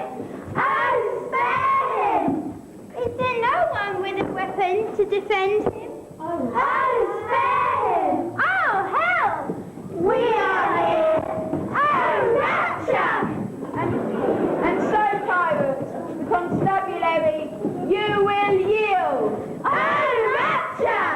oh, spare him! Is there no one with a weapon to defend him? Oh, spare him! Oh, help! We are here! Oh, rapture! And so, pirates, the constabulary, you will yield! Oh, rapture!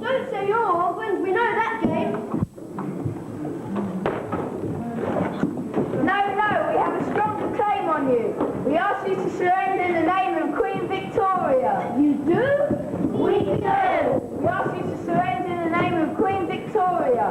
Don't say your orphans, we know that game. No, we have a stronger claim on you. We ask you to surrender in the name of Queen Victoria. You do? We do! We ask you to surrender in the name of Queen Victoria.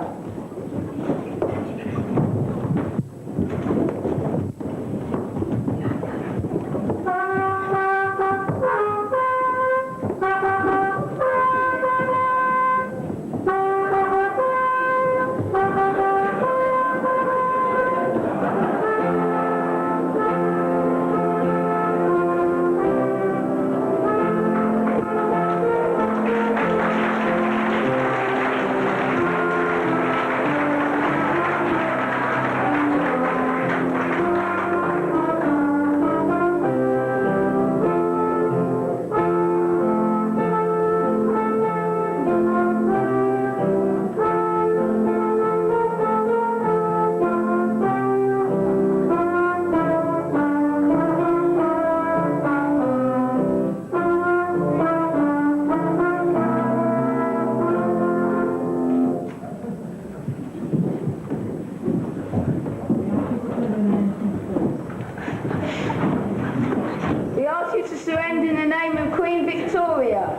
We ask you to surrender in the name of Queen Victoria.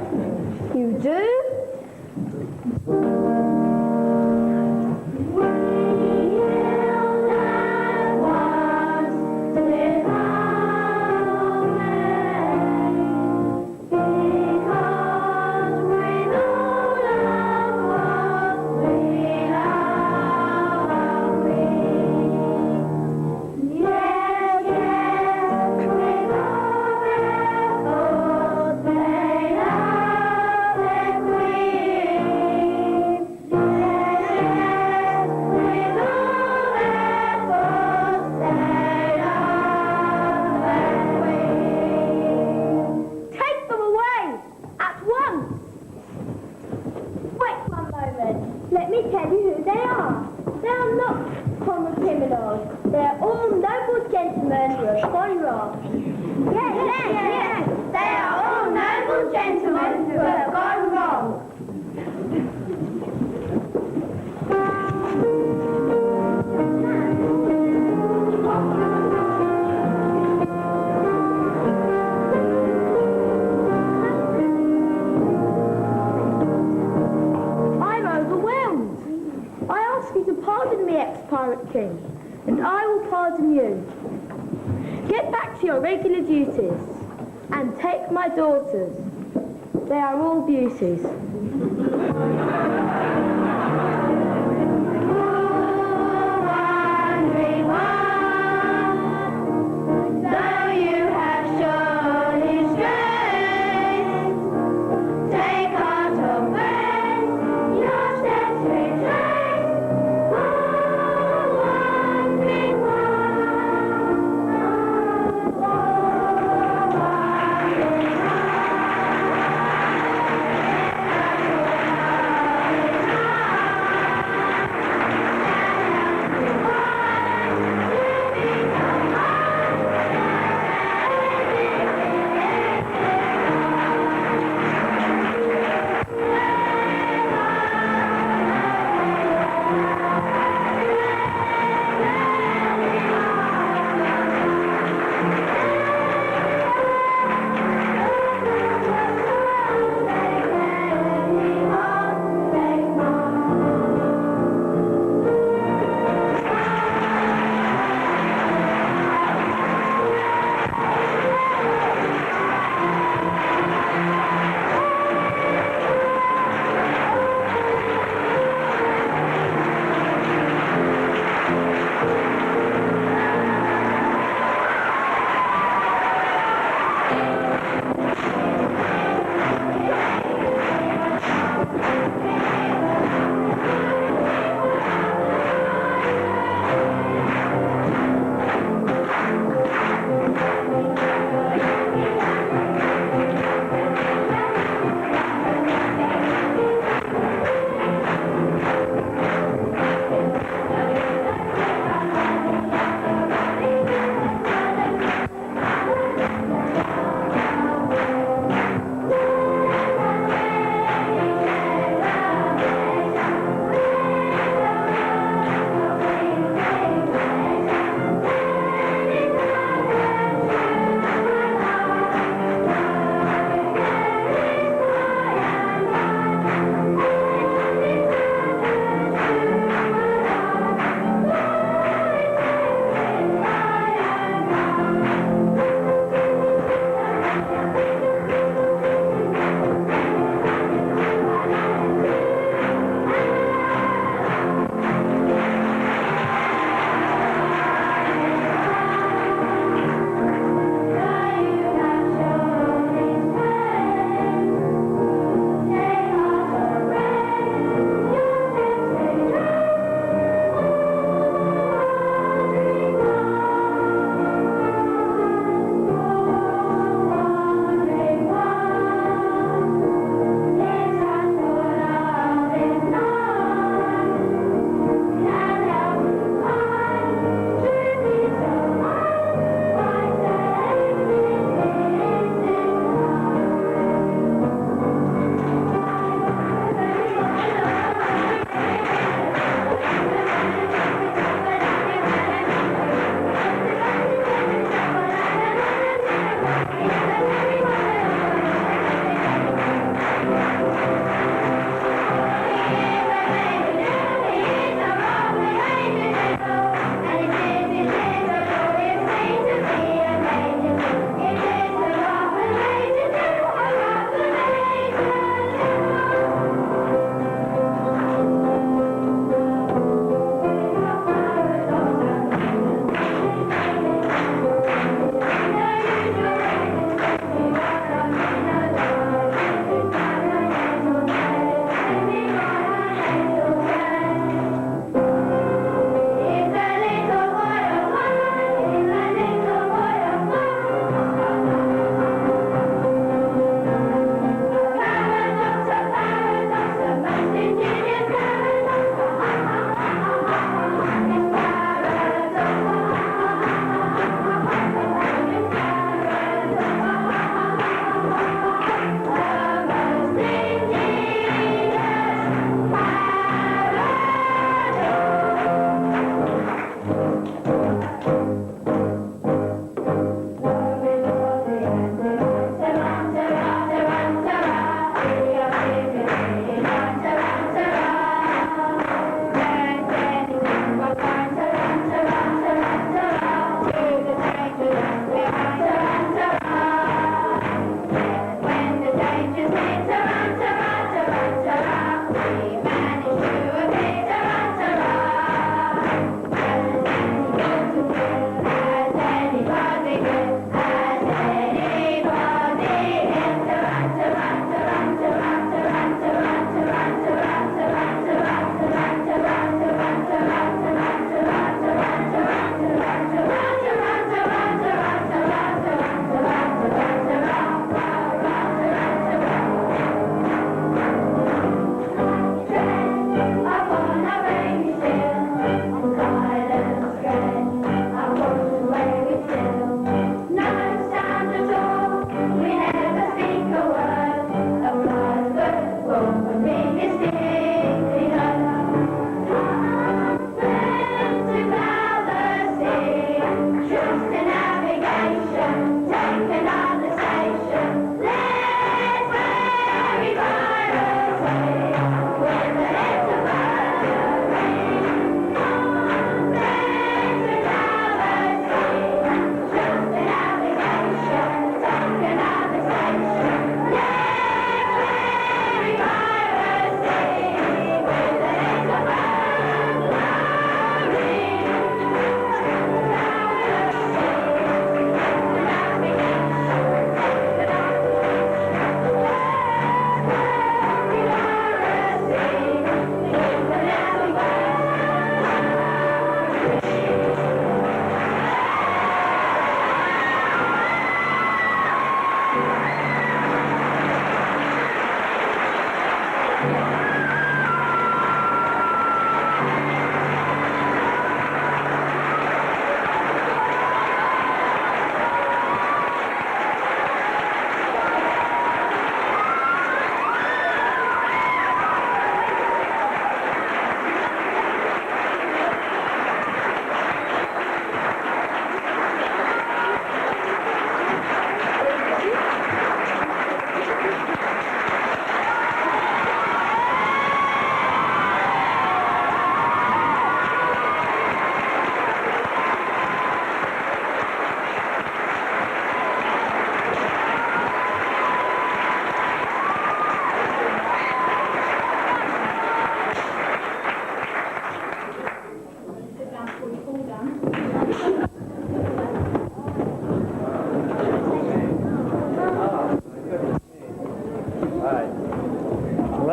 You do? Let me tell you who they are. They are not common criminals. They are all noble gentlemen who have gone wrong. Yes. They are all noble gentlemen who have gone wrong. Pardon me, ex-pirate king, and I will pardon you. Get back to your regular duties and take my daughters. They are all beauties.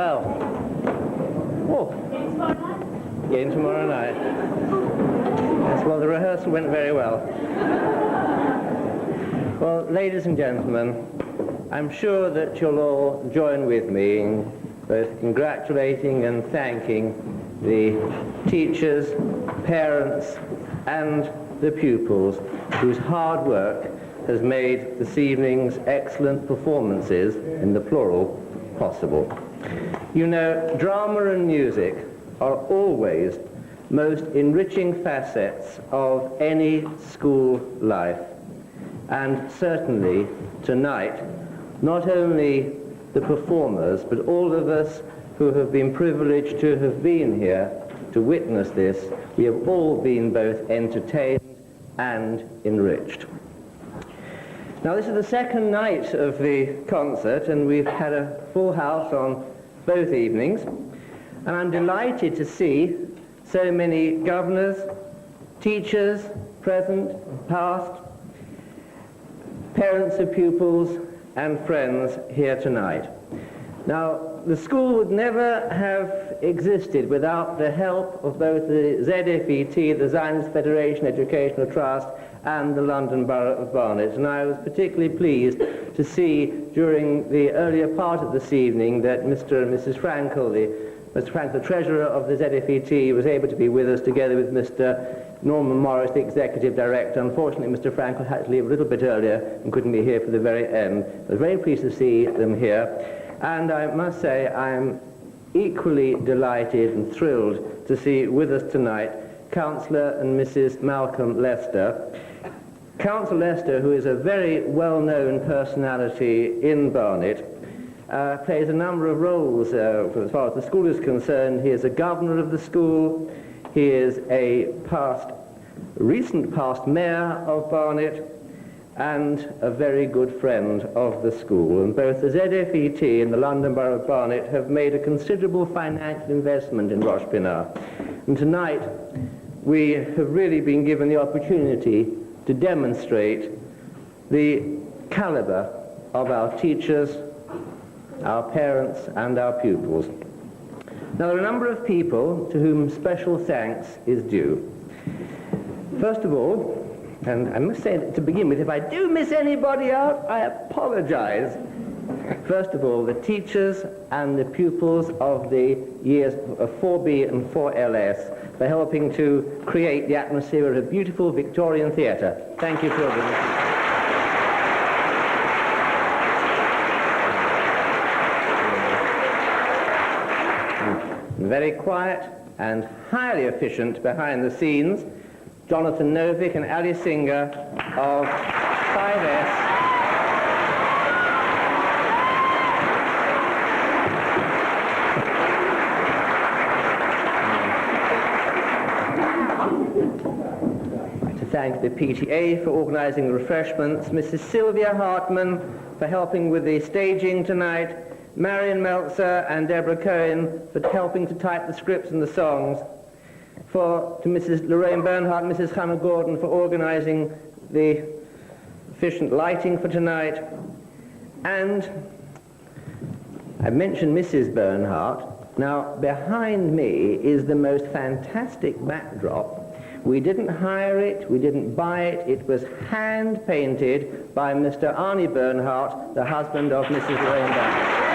Well, again tomorrow night. Yes, well, the rehearsal went very well. Well, ladies and gentlemen, I'm sure that you'll all join with me in both congratulating and thanking the teachers, parents, and the pupils whose hard work has made this evening's excellent performances, in the plural, possible. You know, drama and music are always most enriching facets of any school life. And certainly tonight, not only the performers, but all of us who have been privileged to have been here to witness this, we have all been both entertained and enriched. Now, this is the second night of the concert, and we've had a full house on both evenings, and I'm delighted to see so many governors, teachers, present, past, parents of pupils, and friends here tonight. Now, the school would never have existed without the help of both the ZFET, the Zionist Federation Educational Trust, and the London Borough of Barnet. And I was particularly pleased to see during the earlier part of this evening that Mr. and Mrs. Frankel, the treasurer of the ZFET, was able to be with us together with Mr. Norman Morris, the executive director. Unfortunately, Mr. Frankel had to leave a little bit earlier and couldn't be here for the very end. I was very pleased to see them here. And I must say, I am equally delighted and thrilled to see with us tonight Councillor and Mrs. Malcolm Lester. Councillor Lester, who is a very well-known personality in Barnet, plays a number of roles as far as the school is concerned. He is a governor of the school. He is a recent past mayor of Barnet, and a very good friend of the school. And both the ZFET and the London Borough of Barnet have made a considerable financial investment in Rosh Pinah. And tonight, we have really been given the opportunity to demonstrate the caliber of our teachers, our parents, and our pupils. Now, there are a number of people to whom special thanks is due. First of all, and I must say to begin with, if I do miss anybody out, I apologize. First of all, the teachers and the pupils of the years 4B and 4LS for helping to create the atmosphere of a beautiful Victorian theatre. Thank you, children. Very quiet and highly efficient behind the scenes, Jonathan Novick and Ali Singer of 5S. I'd like to thank the PTA for organising the refreshments, Mrs. Sylvia Hartman for helping with the staging tonight, Marion Meltzer and Deborah Cohen for helping to type the scripts and the songs, to Mrs. Lorraine Bernhardt and Mrs. Hannah Gordon for organising the efficient lighting for tonight. And I mentioned Mrs. Bernhardt. Now, behind me is the most fantastic backdrop. We didn't hire it, we didn't buy it, it was hand-painted by Mr. Arnie Bernhardt, the husband of Mrs. Lorraine Bernhardt.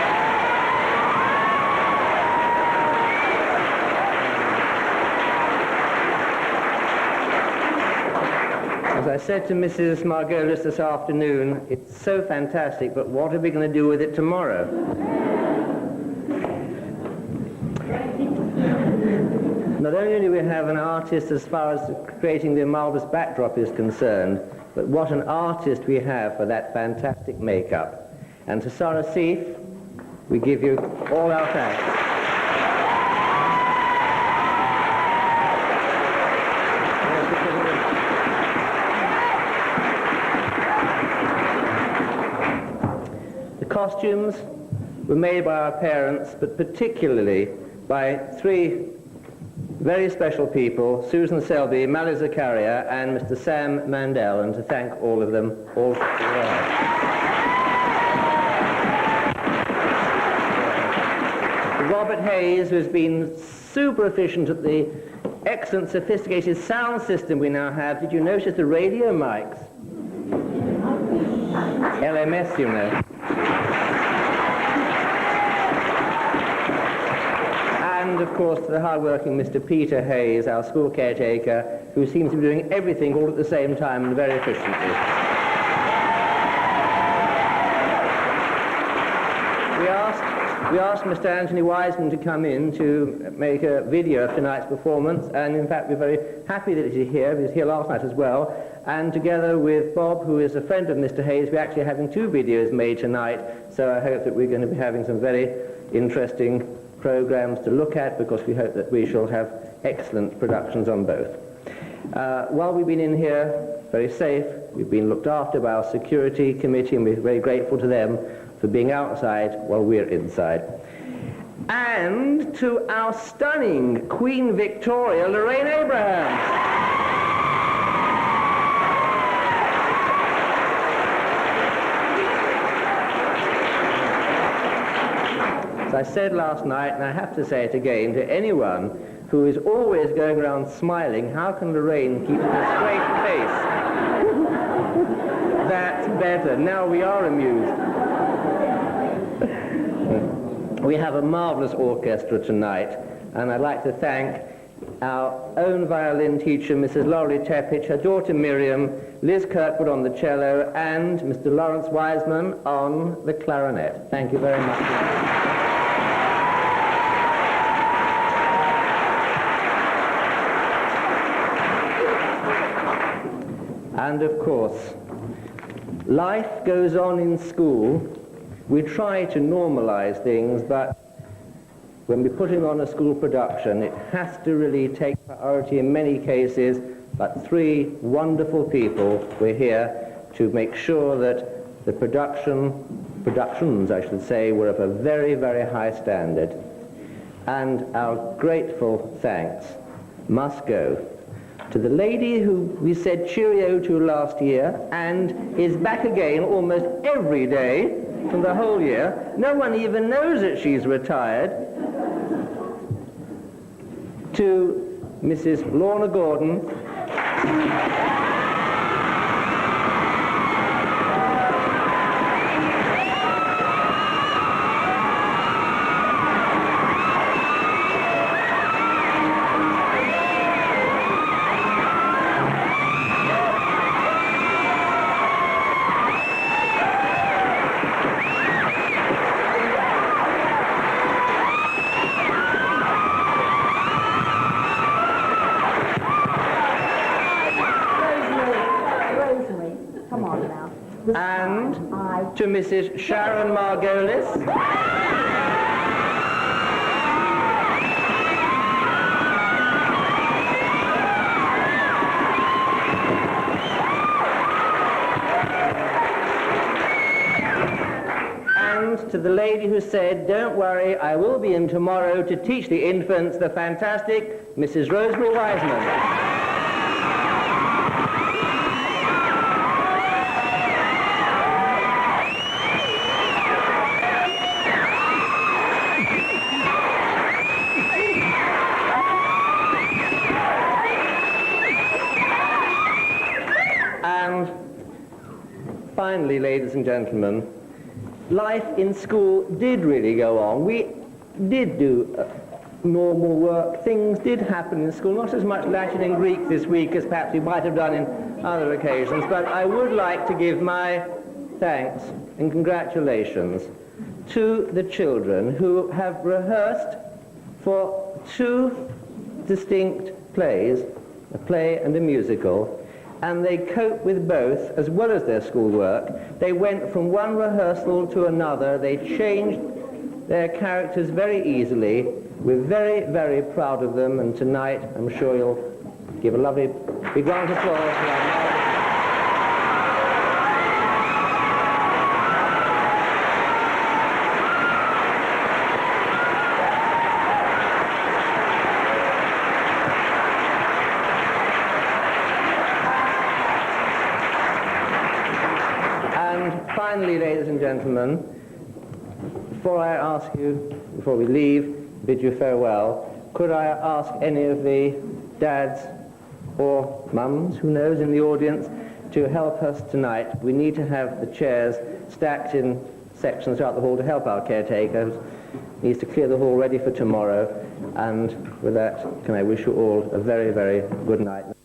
As I said to Mrs. Margolis this afternoon, it's so fantastic, but what are we going to do with it tomorrow? Not only do we have an artist as far as creating the marvelous backdrop is concerned, but what an artist we have for that fantastic makeup. And to Sarah Seif, we give you all our thanks. The costumes were made by our parents, but particularly by three very special people, Susan Selby, Mally Zakaria, and Mr. Sam Mandel, and to thank all of them all for Hayes, who's been super efficient at the excellent sophisticated sound system we now have. Did you notice the radio mics? LMS, you know. And, of course, the hard-working Mr. Peter Hayes, our school caretaker, who seems to be doing everything all at the same time and very efficiently. We asked Mr. Anthony Wiseman to come in to make a video of tonight's performance, and in fact we're very happy that he's here. He was here last night as well, and together with Bob, who is a friend of Mr. Hayes, we're actually having 2 videos made tonight, so I hope that we're going to be having some very interesting programs to look at, because we hope that we shall have excellent productions on both. While we've been in here, very safe, we've been looked after by our security committee, and we're very grateful to them for being outside while we're inside. And to our stunning Queen Victoria, Lorraine Abrahams. As I said last night, and I have to say it again, to anyone who is always going around smiling, how can Lorraine keep a straight face? That's better. Now we are amused. We have a marvellous orchestra tonight, and I'd like to thank our own violin teacher, Mrs. Laurie Teppich, her daughter Miriam, Liz Kirkwood on the cello, and Mr. Lawrence Wiseman on the clarinet. Thank you very much. And of course, life goes on in school. We try to normalize things, but when we're putting on a school production, it has to really take priority in many cases, but 3 wonderful people were here to make sure that the productions, I should say, were of a very, very high standard. And our grateful thanks must go to the lady who we said cheerio to last year and is back again almost every day from the whole year. No one even knows that she's retired. To Mrs. Lorna Gordon. And to Mrs. Sharon Margolis. And to the lady who said, don't worry, I will be in tomorrow to teach the infants, the fantastic Mrs. Rosemary Wiseman. Finally, ladies and gentlemen, life in school did really go on. We did do normal work. Things did happen in school, not as much Latin and Greek this week as perhaps we might have done in other occasions, but I would like to give my thanks and congratulations to the children who have rehearsed for 2 distinct plays, a play and a musical, and they cope with both as well as their schoolwork. They went from one rehearsal to another. They changed their characters very easily. We're very, very proud of them, and tonight I'm sure you'll give a lovely big round of applause to our Finally, ladies and gentlemen, before I ask you, before we leave, bid you farewell, could I ask any of the dads or mums, who knows, in the audience, to help us tonight? We need to have the chairs stacked in sections throughout the hall to help our caretakers. Needs to clear the hall ready for tomorrow. And with that, can I wish you all a very, very good night.